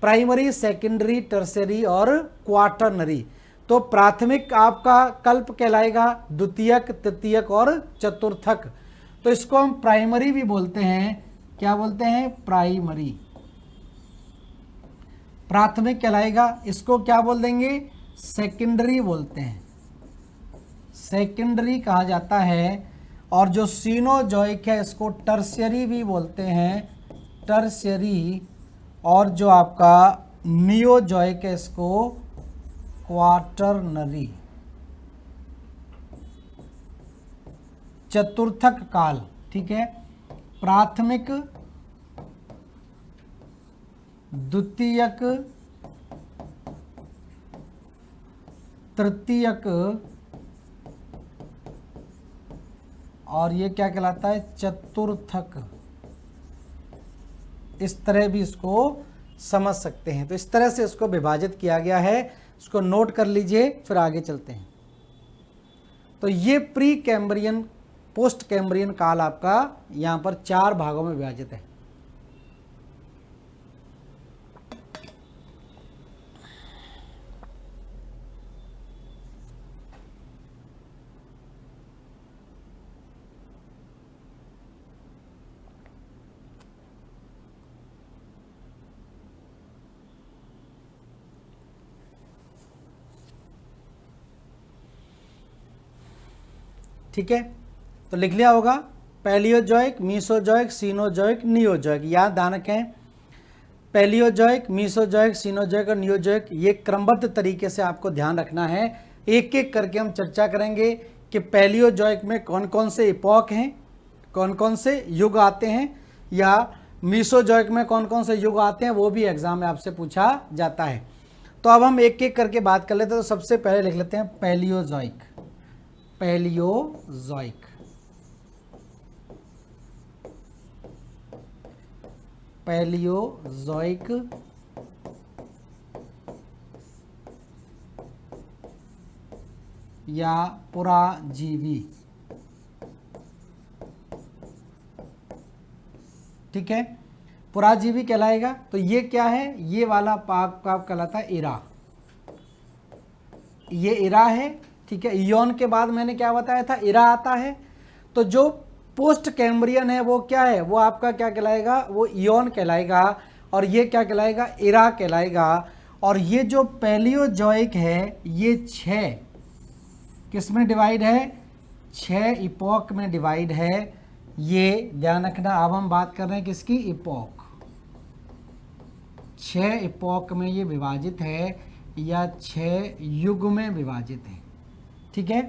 प्राइमरी, सेकेंडरी, टर्सरी और क्वाटरनरी। तो प्राथमिक आपका कल्प कहलाएगा, द्वितीयक, तृतीयक और चतुर्थक। तो इसको हम प्राइमरी भी बोलते हैं। क्या बोलते हैं, प्राइमरी, प्राथमिक कहलाएगा। इसको क्या बोल देंगे, सेकेंडरी बोलते हैं, सेकेंडरी कहा जाता है। और जो सीनोजोइक है इसको टर्शियरी भी बोलते हैं, टर्शियरी। और जो आपका नियोजोइक है इसको क्वाटरनरी, चतुर्थक काल। ठीक है, प्राथमिक, द्वितीयक, तृतीयक, और ये क्या कहलाता है, चतुर्थक। इस तरह भी इसको समझ सकते हैं। तो इस तरह से इसको विभाजित किया गया है, इसको नोट कर लीजिए, फिर आगे चलते हैं। तो ये प्री कैम्ब्रियन, पोस्ट कैम्ब्रियन काल आपका यहाँ पर 4 भागों में विभाजित है। ठीक है, तो लिख लिया होगा, पैलियोजोइक, मीसोजोइक, सीनोजोइक, नियोजोइक। याद ध्यान रखें, पैलियोजोइक, मीसोजोइक, सीनोजोइक और नियोजोइक, ये क्रमबद्ध तरीके से आपको ध्यान रखना है। एक एक करके हम चर्चा करेंगे कि पैलियोजोइक में कौन कौन से इपॉक हैं, कौन कौन से युग आते हैं, या मीसोजोइक में कौन कौन से युग आते हैं, वो भी एग्जाम में आपसे पूछा जाता है। तो अब हम एक एक करके बात कर लेते हैं। तो सबसे पहले लिख लेते हैं पैलियोजोइक। पैलियोजोइक, पैलियोजोइक या पुराजीवी। ठीक है, पुराजीवी कहलाएगा। तो ये क्या है, ये वाला पाक का कहलाता है इरा। ये इरा है। ठीक है, इयोन के बाद मैंने क्या बताया था, इरा आता है। तो जो पोस्ट कैम्ब्रियन है वो क्या है, वो आपका क्या कहलाएगा, वो इयोन कहलाएगा, और ये क्या कहलाएगा, इरा कहलाएगा। और ये जो पैलियोजोइक है, ये 6 किस में डिवाइड है, 6 इपॉक में डिवाइड है। ये ध्यान रखना। अब हम बात कर रहे हैं किसकी, इपॉक। 6 इपॉक में ये विभाजित है, या 6 युग में विभाजित है। ठीक है,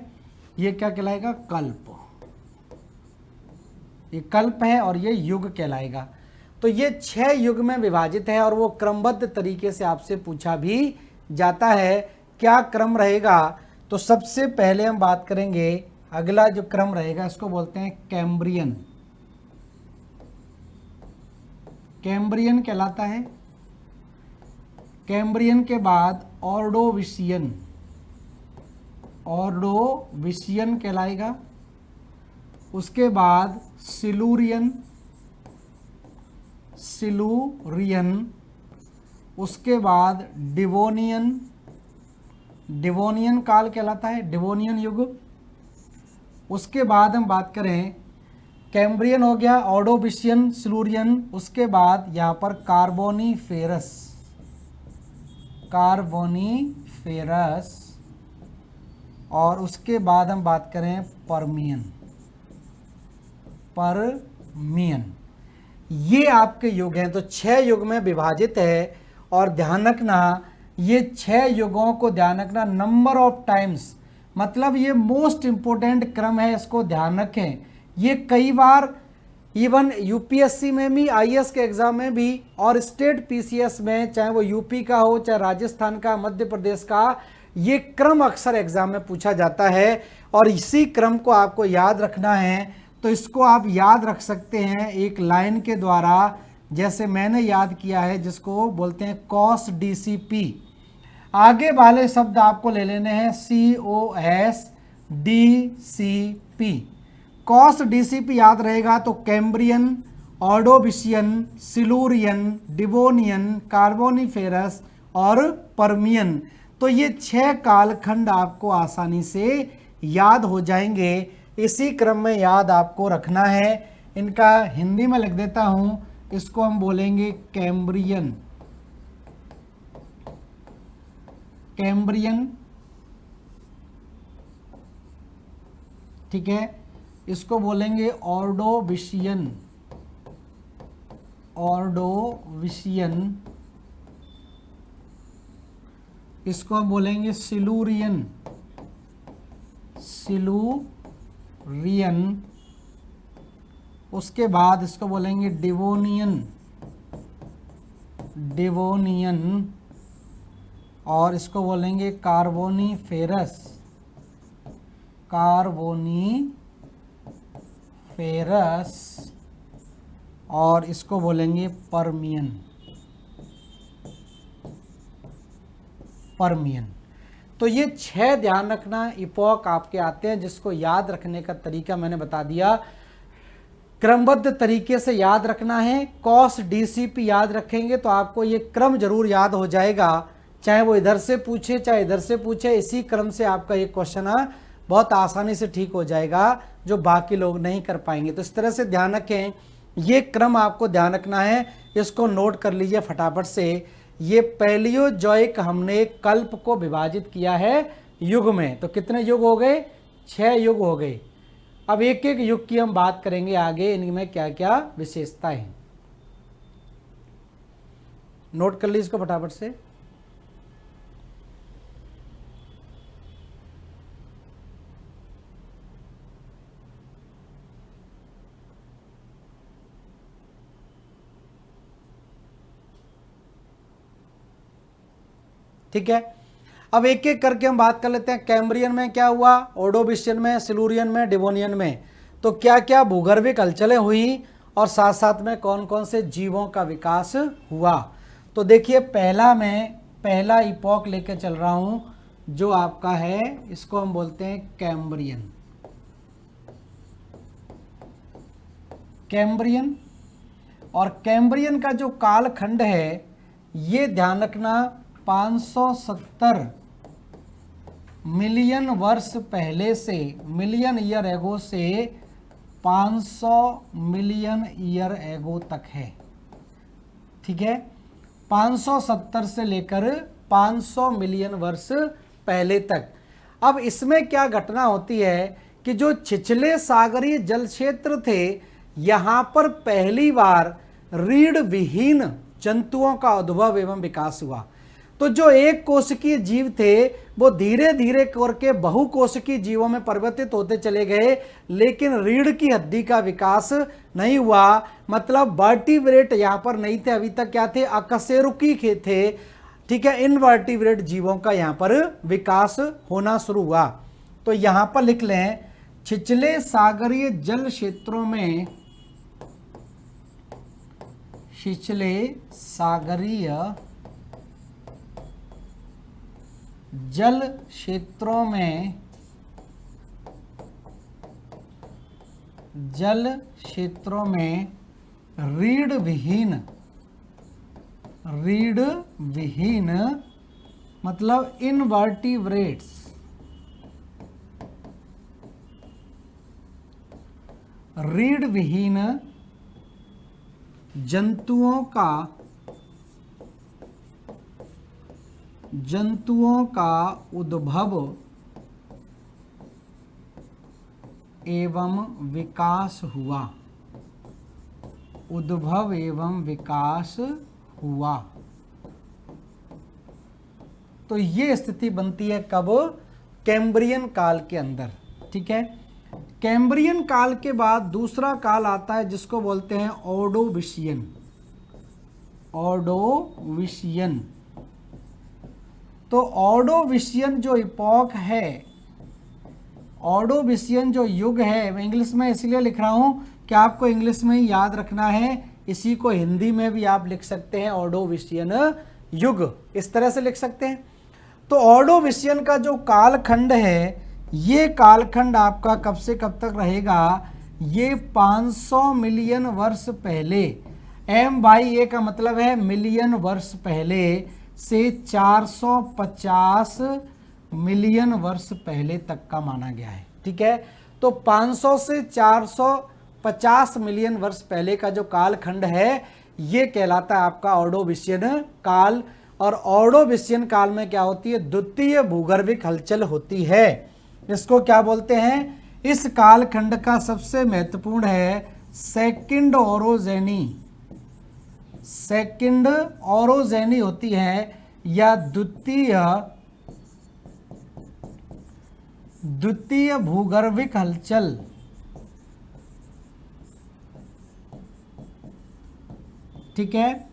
ये क्या कहलाएगा, कल्प। ये कल्प है और ये युग कहलाएगा। तो ये 6 युग में विभाजित है, और वो क्रमबद्ध तरीके से आपसे पूछा भी जाता है। क्या क्रम रहेगा, तो सबसे पहले हम बात करेंगे, अगला जो क्रम रहेगा इसको बोलते हैं कैम्ब्रियन। कैम्ब्रियन कहलाता है। कैम्ब्रियन के बाद ऑर्डोविशियन, ऑर्डोविशियन कहलाएगा। उसके बाद सिलूरियन, सिलूरियन। उसके बाद डिवोनियन, डिवोनियन काल कहलाता है, डिवोनियन युग। उसके बाद हम बात करें, कैम्ब्रियन हो गया, ऑर्डोविशियन, सिलूरियन। उसके बाद यहाँ पर कार्बोनीफेरस, कार्बोनीफेरस। और उसके बाद हम बात करें पर्मियन, पर्मियन। ये आपके युग हैं। तो 6 युग में विभाजित है। और ध्यान रखना, ये 6 युगों को ध्यान रखना, नंबर ऑफ टाइम्स, मतलब ये मोस्ट इंपोर्टेंट क्रम है, इसको ध्यान रखें। ये कई बार इवन यूपीएससी में भी, आईएएस के एग्जाम में भी, और स्टेट पीसीएस में, चाहे वो यूपी का हो, चाहे राजस्थान का, मध्य प्रदेश का, ये क्रम अक्सर एग्जाम में पूछा जाता है। और इसी क्रम को आपको याद रखना है। तो इसको आप याद रख सकते हैं एक लाइन के द्वारा, जैसे मैंने याद किया है, जिसको बोलते हैं कॉस डीसीपी। आगे वाले शब्द आपको ले लेने हैं, COS DCP। कॉस डीसीपी याद रहेगा तो Cambrian, Ordovician, Silurian, Devonian, Carboniferous और पर्मियन। तो ये 6 कालखंड आपको आसानी से याद हो जाएंगे। इसी क्रम में याद आपको रखना है। इनका हिंदी में लिख देता हूं, इसको हम बोलेंगे कैम्ब्रियन, कैम्ब्रियन। ठीक है, इसको बोलेंगे ऑर्डोविशियन, ऑर्डोविशियन। इसको हम बोलेंगे सिलूरियन, सिलूरियन। उसके बाद इसको बोलेंगे डिवोनियन, डिवोनियन और इसको बोलेंगे कार्बोनीफेरस, कार्बोनीफेरस और इसको बोलेंगे पर्मियन, पर्मियन। तो ये 6 ध्यान रखना इपोक आपके आते हैं, जिसको याद रखने का तरीका मैंने बता दिया। क्रमबद्ध तरीके से याद रखना है। कॉस डीसीपी याद रखेंगे तो आपको ये क्रम जरूर याद हो जाएगा, चाहे वो इधर से पूछे चाहे इधर से पूछे, इसी क्रम से आपका ये क्वेश्चन बहुत आसानी से ठीक हो जाएगा, जो बाकी लोग नहीं कर पाएंगे। तो इस तरह से ध्यान रखें, ये क्रम आपको ध्यान रखना है, इसको नोट कर लीजिए फटाफट से। ये पैलियोजोइक हमने कल्प को विभाजित किया है युग में, तो कितने युग हो गए? 6 युग हो गए। अब एक एक युग की हम बात करेंगे आगे, इनमें क्या क्या विशेषताएं हैं, नोट कर लीजिए इसको फटाफट से। ठीक है, अब एक एक करके हम बात कर लेते हैं। कैम्ब्रियन में क्या हुआ, ओर्डोविशियन में, सिलुरियन में, डिवोनियन में, तो क्या क्या भूगर्भिक हलचलें हुई और साथ साथ में कौन कौन से जीवों का विकास हुआ। तो देखिए, पहला इपोक लेके चल रहा हूं, जो आपका है, इसको हम बोलते हैं कैम्ब्रियन। कैम्ब्रियन और कैम्ब्रियन का जो कालखंड है, ये ध्यान रखना 570 मिलियन वर्ष पहले से, मिलियन ईयर एगो से 500 मिलियन ईयर एगो तक है। ठीक है, 570 से लेकर 500 मिलियन वर्ष पहले तक। अब इसमें क्या घटना होती है कि जो छिछले सागरीय जल क्षेत्र थे, यहां पर पहली बार रीढ़ विहीन जंतुओं का उद्भव एवं विकास हुआ। तो जो एक कोशिकीय जीव थे, वो धीरे धीरे करके बहुकोशिकीय जीवों में परिवर्तित होते चले गए, लेकिन रीढ़ की हड्डी का विकास नहीं हुआ। मतलब वर्टिब्रेट यहां पर नहीं थे, अभी तक क्या थे, अकशेरुकी थे। ठीक है, इनवर्टिब्रेट जीवों का यहां पर विकास होना शुरू हुआ। तो यहां पर लिख लें, छिछले सागरीय जल क्षेत्रों में, छिछले सागरीय जल क्षेत्रों में, जल क्षेत्रों में रीढ़ विहीन, रीढ़ विहीन मतलब इनवर्टिब्रेट्स, रीढ़ विहीन जंतुओं का उद्भव एवं विकास हुआ, उद्भव एवं विकास हुआ। तो ये स्थिति बनती है कब, कैम्ब्रियन काल के अंदर। ठीक है, कैम्ब्रियन काल के बाद दूसरा काल आता है जिसको बोलते हैं ऑर्डोविशियन, ऑर्डोविशियन। तो ऑर्डोविशियन जो इपोक है, ऑर्डोविशियन जो युग है, मैं इंग्लिश में इसलिए लिख रहा हूं कि आपको इंग्लिश में ही याद रखना है, इसी को हिंदी में भी आप लिख सकते हैं, ऑर्डोविशियन युग, इस तरह से लिख सकते हैं। तो ऑर्डोविशियन का जो कालखंड है, ये कालखंड आपका कब से कब तक रहेगा, ये 500 मिलियन वर्ष पहले, M/A का मतलब है मिलियन वर्ष पहले, से 450 मिलियन वर्ष पहले तक का माना गया है। ठीक है, तो 500 से 450 मिलियन वर्ष पहले का जो कालखंड है, ये कहलाता है आपका ऑर्डोविशियन काल। और ऑर्डोविशियन काल में क्या होती है, द्वितीय भूगर्भिक हलचल होती है। इसको क्या बोलते हैं, इस कालखंड का सबसे महत्वपूर्ण है सेकंड ओरोजेनी, सेकंड ओरोजेनी होती है, या द्वितीय भूगर्भिक हलचल। ठीक है,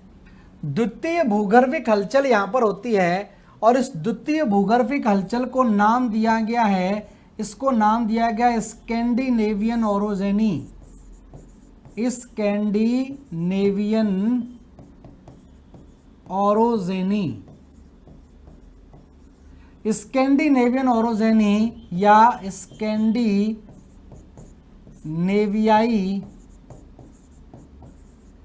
द्वितीय भूगर्भिक हलचल यहां पर होती है और इस द्वितीय भूगर्भिक हलचल को नाम दिया गया है, इसको नाम दिया गया Scandinavian orogeny. Scandinavian orogeny, Scandinavian orogeny या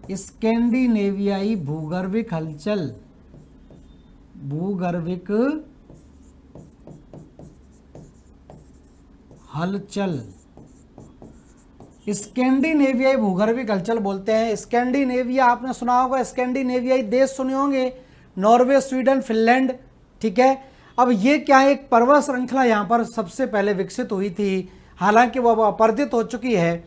स्कैंडिनेवियाई भूगर्भिक हलचल, भूगर्भिक हलचल, स्कैंडिनेवियाई भूगर्भिक हलचल बोलते हैं। स्कैंडिनेविया आपने सुना होगा, स्कैंडिनेवियाई देश सुने होंगे, नॉर्वे, स्वीडन, फिनलैंड, ठीक है। अब ये क्या है, एक पर्वत श्रृंखला यहाँ पर सबसे पहले विकसित हुई थी, हालांकि वह अपरदित हो चुकी है,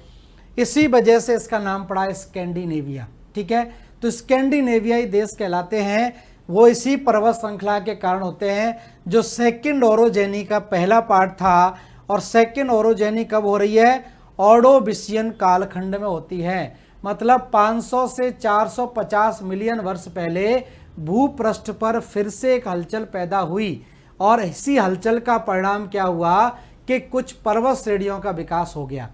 इसी वजह से इसका नाम पड़ा स्कैंडिनेविया, ठीक है। तो स्कैंडिनेवियाई देश कहलाते हैं, वो इसी पर्वत श्रृंखला के कारण होते हैं। जो सेकंड ओरोजेनी का पहला पार्ट था, और सेकंड ओरोजेनी कब हो रही है, ऑर्डोविशियन कालखंड में होती है, मतलब 500 से 450 मिलियन वर्ष पहले भूपृष्ठ पर फिर से एक हलचल पैदा हुई, और इसी हलचल का परिणाम क्या हुआ कि कुछ पर्वत श्रेणियों का विकास हो गया।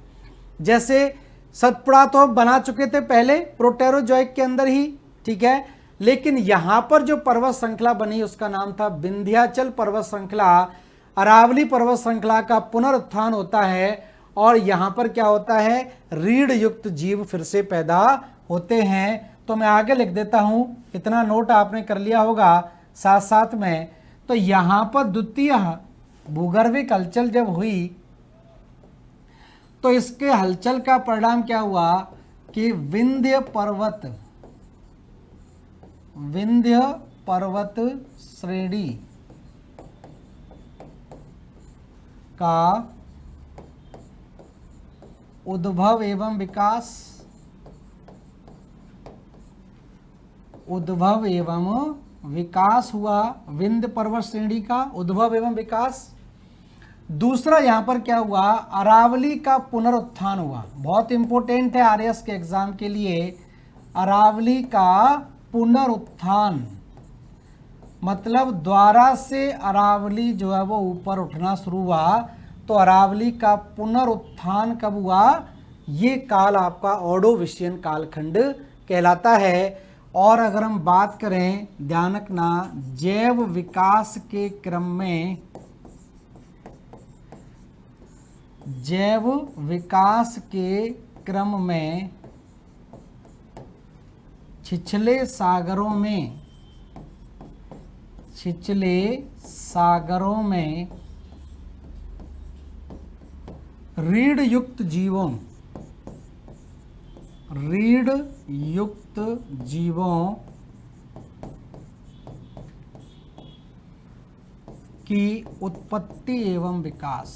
जैसे सतपुड़ा तो बना चुके थे पहले प्रोटेरोजोइक के अंदर ही, ठीक है, लेकिन यहां पर जो पर्वत श्रृंखला बनी उसका नाम था विंध्याचल पर्वत श्रृंखला। अरावली पर्वत श्रृंखला का पुनरुत्थान होता है, और यहां पर क्या होता है, रीढ़ युक्त जीव फिर से पैदा होते हैं। तो मैं आगे लिख देता हूं, इतना नोट आपने कर लिया होगा साथ साथ में। तो यहां पर द्वितीय भूगर्भिक हलचल जब हुई तो इसके हलचल का परिणाम क्या हुआ कि विंध्य पर्वत श्रेणी का उद्भव एवं विकास हुआ। विंध्य पर्वत श्रेणी का उद्भव एवं विकास। दूसरा यहां पर क्या हुआ, अरावली का पुनरुत्थान हुआ। बहुत इंपॉर्टेंट है आरएस के एग्जाम के लिए, अरावली का पुनरुत्थान, मतलब द्वारा से अरावली जो है वो ऊपर उठना शुरू हुआ। तो अरावली का पुनरुत्थान कब हुआ, ये काल आपका ऑर्डोविशियन कालखंड कहलाता है। और अगर हम बात करें, ध्यान रखना, जैव विकास के क्रम में छिछले सागरों में रीढ़ युक्त जीवों की उत्पत्ति एवं विकास।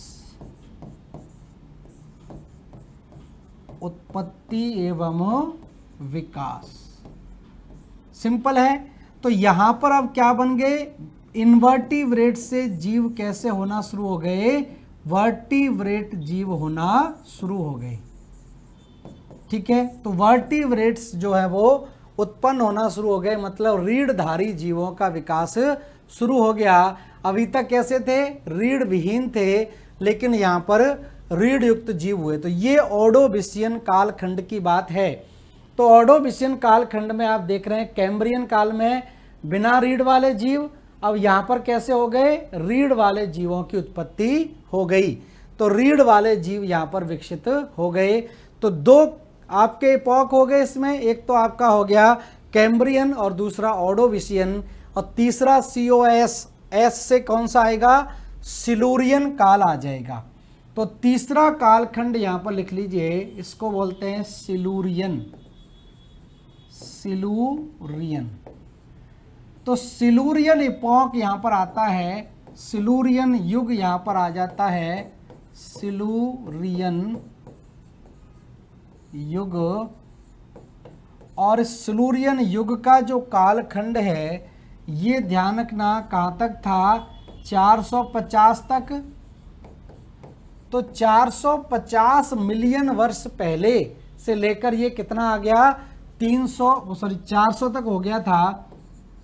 सिंपल है। तो यहां पर अब क्या बन गए, इनवर्टिब्रेट से जीव कैसे होना शुरू हो गए, वर्टिब्रेट जीव होना शुरू हो गए, ठीक है। तो वर्टिब्रेट्स जो है वो उत्पन्न होना शुरू हो गए, मतलब रीढ़धारी जीवों का विकास शुरू हो गया। अभी तक कैसे थे, रीढ़ विहीन थे, लेकिन यहां पर रीढ़ युक्त जीव हुए। तो ये ऑर्डोविशियन कालखंड की बात है। तो ऑर्डोविशियन कालखंड में आप देख रहे हैं, कैम्ब्रियन काल में बिना रीढ़ वाले जीव, अब यहां पर कैसे हो गए, रीढ़ वाले जीवों की उत्पत्ति हो गई। तो रीढ़ वाले जीव यहां पर विकसित हो गए। तो दो आपके एपॉक हो गए इसमें, एक तो आपका हो गया कैम्ब्रियन और दूसरा ऑर्डोविशियन, और तीसरा COS, एस से कौन सा आएगा, सिलूरियन काल आ जाएगा। तो तीसरा कालखंड यहां पर लिख लीजिए, इसको बोलते हैं सिलूरियन। तो सिलूरियन इपॉक यहां पर आता है, सिलूरियन युग यहां पर आ जाता है, सिलूरियन युग। और सिलूरियन युग का जो कालखंड है, ये ध्यान रखना कहाँ तक था, 450 तक। तो 450 मिलियन वर्ष पहले से लेकर ये कितना आ गया, 400 तक हो गया था।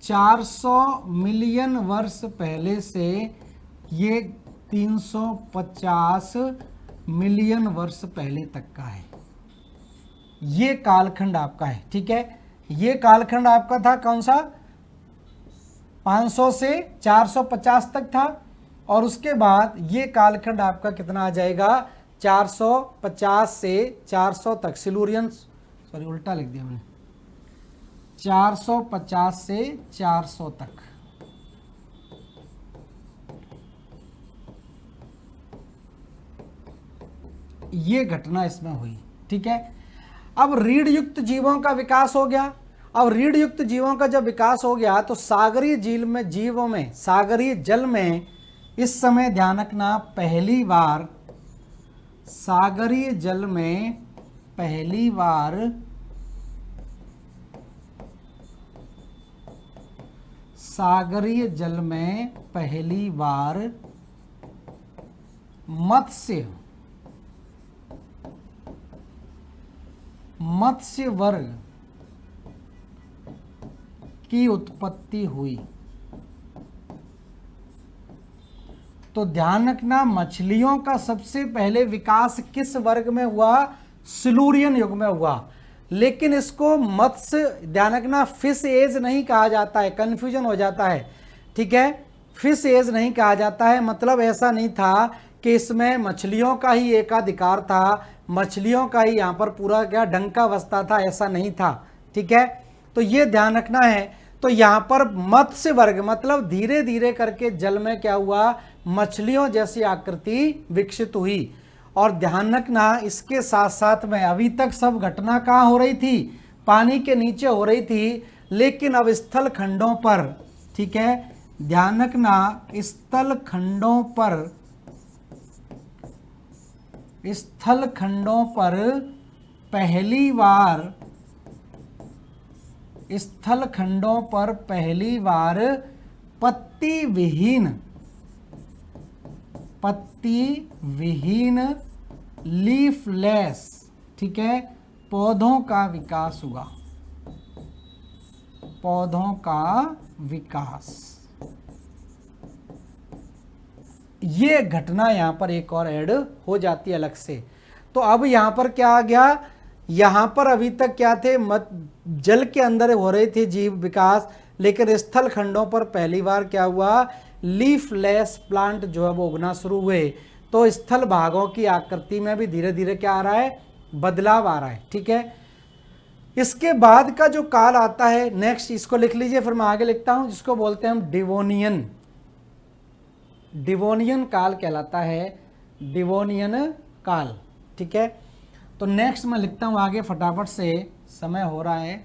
400 मिलियन वर्ष पहले से ये 350 मिलियन वर्ष पहले तक का है। ये कालखंड आपका है, ठीक है। ये कालखंड आपका था कौन सा, 500 से 450 तक था, और उसके बाद ये कालखंड आपका कितना आ जाएगा, 450 से 400 तक। सिलूरियन, सॉरी उल्टा लिख दिया मैंने, 450 से 400 तक। ये घटना इसमें हुई, ठीक है। अब रीढ़ युक्त जीवों का विकास हो गया। अब रीढ़ युक्त जीवों का जब विकास हो गया तो सागरीय जीवों में, सागरीय जल में इस समय ध्यान रखना, पहली बार सागरीय जल में पहली बार सागरीय जल में पहली बार मत्स्य वर्ग की उत्पत्ति हुई। तो ध्यान रखना, मछलियों का सबसे पहले विकास किस वर्ग में हुआ, सिलूरियन युग में हुआ। लेकिन इसको मत्स्य, ध्यान रखना, फिश एज नहीं कहा जाता है, कंफ्यूजन हो जाता है, ठीक है। फिश एज नहीं कहा जाता है, मतलब ऐसा नहीं था कि इसमें मछलियों का ही एकाधिकार था, मछलियों का ही यहाँ पर पूरा क्या डंका बसता था, ऐसा नहीं था, ठीक है। तो ये ध्यान रखना है। तो यहाँ पर मत्स्य वर्ग मतलब धीरे धीरे करके जल में क्या हुआ, मछलियों जैसी आकृति विकसित हुई। और ध्यान रखना, इसके साथ साथ में अभी तक सब घटना कहाँ हो रही थी, पानी के नीचे हो रही थी, लेकिन अब स्थल खंडों पर, ठीक है, ध्यान रखना, स्थल खंडों पर पहली बार पत्ती विहीन लीफलेस, ठीक है, पौधों का विकास हुआ, पौधों का विकास। ये घटना यहां पर एक और ऐड हो जाती है अलग से। तो अब यहां पर क्या आ गया, यहां पर अभी तक क्या थे, जल के अंदर हो रहे थे जीव विकास, लेकिन स्थल खंडों पर पहली बार क्या हुआ, लीफलेस प्लांट जो है वो उगना शुरू हुए। तो स्थल भागों की आकृति में भी धीरे धीरे क्या आ रहा है, बदलाव आ रहा है, ठीक है। इसके बाद का जो काल आता है नेक्स्ट, इसको लिख लीजिए, फिर मैं आगे लिखता हूं, जिसको बोलते हैं हम डिवोनियन काल कहलाता है, डिवोनियन काल, ठीक है। तो नेक्स्ट मैं लिखता हूं आगे फटाफट से, समय हो रहा है।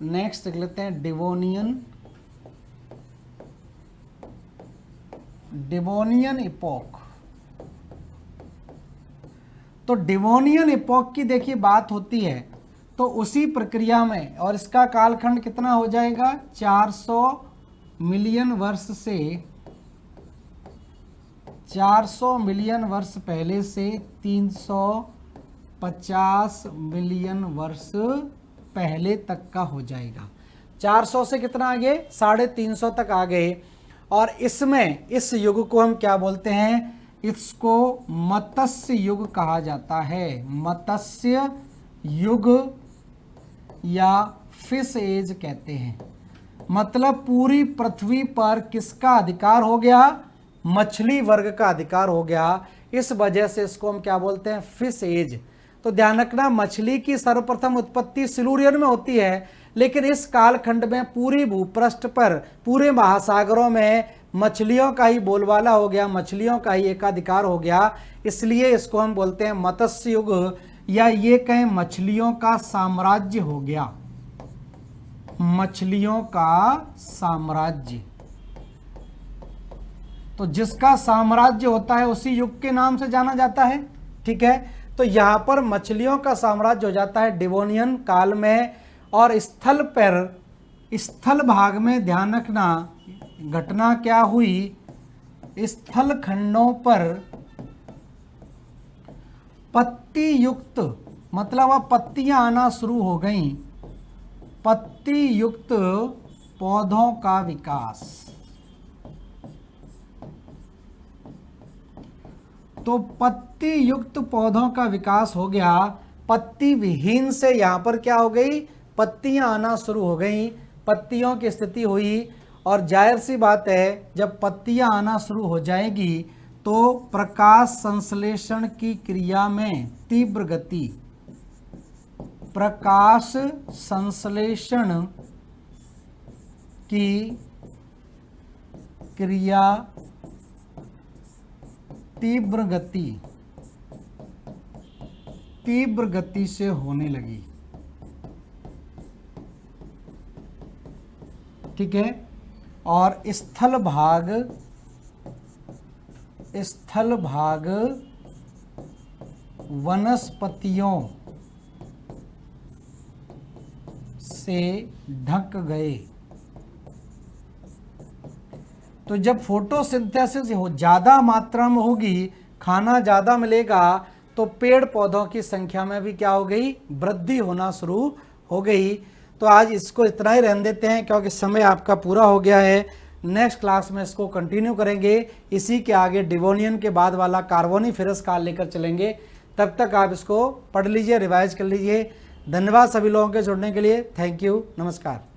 नेक्स्ट लिख लेते हैं डिवोनियन इपोक। तो डिवोनियन इपोक की देखिए बात होती है, तो उसी प्रक्रिया में, और इसका कालखंड कितना हो जाएगा, 400 मिलियन वर्ष से 400 मिलियन वर्ष पहले से 350 मिलियन वर्ष पहले तक का हो जाएगा। 400 से कितना आगे, 350 तक आ गए। और इसमें इस युग को हम क्या बोलते हैं, इसको मत्स्य युग कहा जाता है, मत्स्य युग या फिश एज कहते हैं। मतलब पूरी पृथ्वी पर किसका अधिकार हो गया, मछली वर्ग का अधिकार हो गया। इस वजह से इसको हम क्या बोलते हैं, फिश एज। तो ध्यान रखना, मछली की सर्वप्रथम उत्पत्ति सिलूरियन में होती है, लेकिन इस कालखंड में पूरी भूपृष्ठ पर, पूरे महासागरों में मछलियों का ही बोलबाला हो गया, मछलियों का ही एकाधिकार हो गया। इसलिए इसको हम बोलते हैं मत्स्य युग, या ये कहें मछलियों का साम्राज्य हो गया, मछलियों का साम्राज्य। तो जिसका साम्राज्य होता है उसी युग के नाम से जाना जाता है, ठीक है। तो यहां पर मछलियों का साम्राज्य हो जाता है डिवोनियन काल में। और स्थल भाग में ध्यान रखना, घटना क्या हुई, स्थल खंडों पर पत्ती युक्त, मतलब अब पत्तियां आना शुरू हो गईं, पत्ती युक्त पौधों का विकास। तो पत्ती युक्त पौधों का विकास हो गया। पत्ती विहीन से यहां पर क्या हो गई, पत्तियां आना शुरू हो गई, पत्तियों की स्थिति हुई। और जाहिर सी बात है, जब पत्तियां आना शुरू हो जाएगी तो प्रकाश संश्लेषण की क्रिया में तीव्र गति, प्रकाश संश्लेषण की क्रिया तीव्र गति से होने लगी। ठीक है। और स्थल भाग वनस्पतियों से ढक गए। तो जब फोटोसिंथेसिस हो ज़्यादा मात्रा में होगी, खाना ज़्यादा मिलेगा, तो पेड़ पौधों की संख्या में भी क्या हो गई, वृद्धि होना शुरू हो गई। तो आज इसको इतना ही रहने देते हैं, क्योंकि समय आपका पूरा हो गया है। नेक्स्ट क्लास में इसको कंटिन्यू करेंगे। इसी के आगे डिवोनियन के बाद वाला कार्बोनिफेरस काल लेकर चलेंगे। तब तक आप इसको पढ़ लीजिए, रिवाइज कर लीजिए। धन्यवाद सभी लोगों के जुड़ने के लिए। थैंक यू, नमस्कार।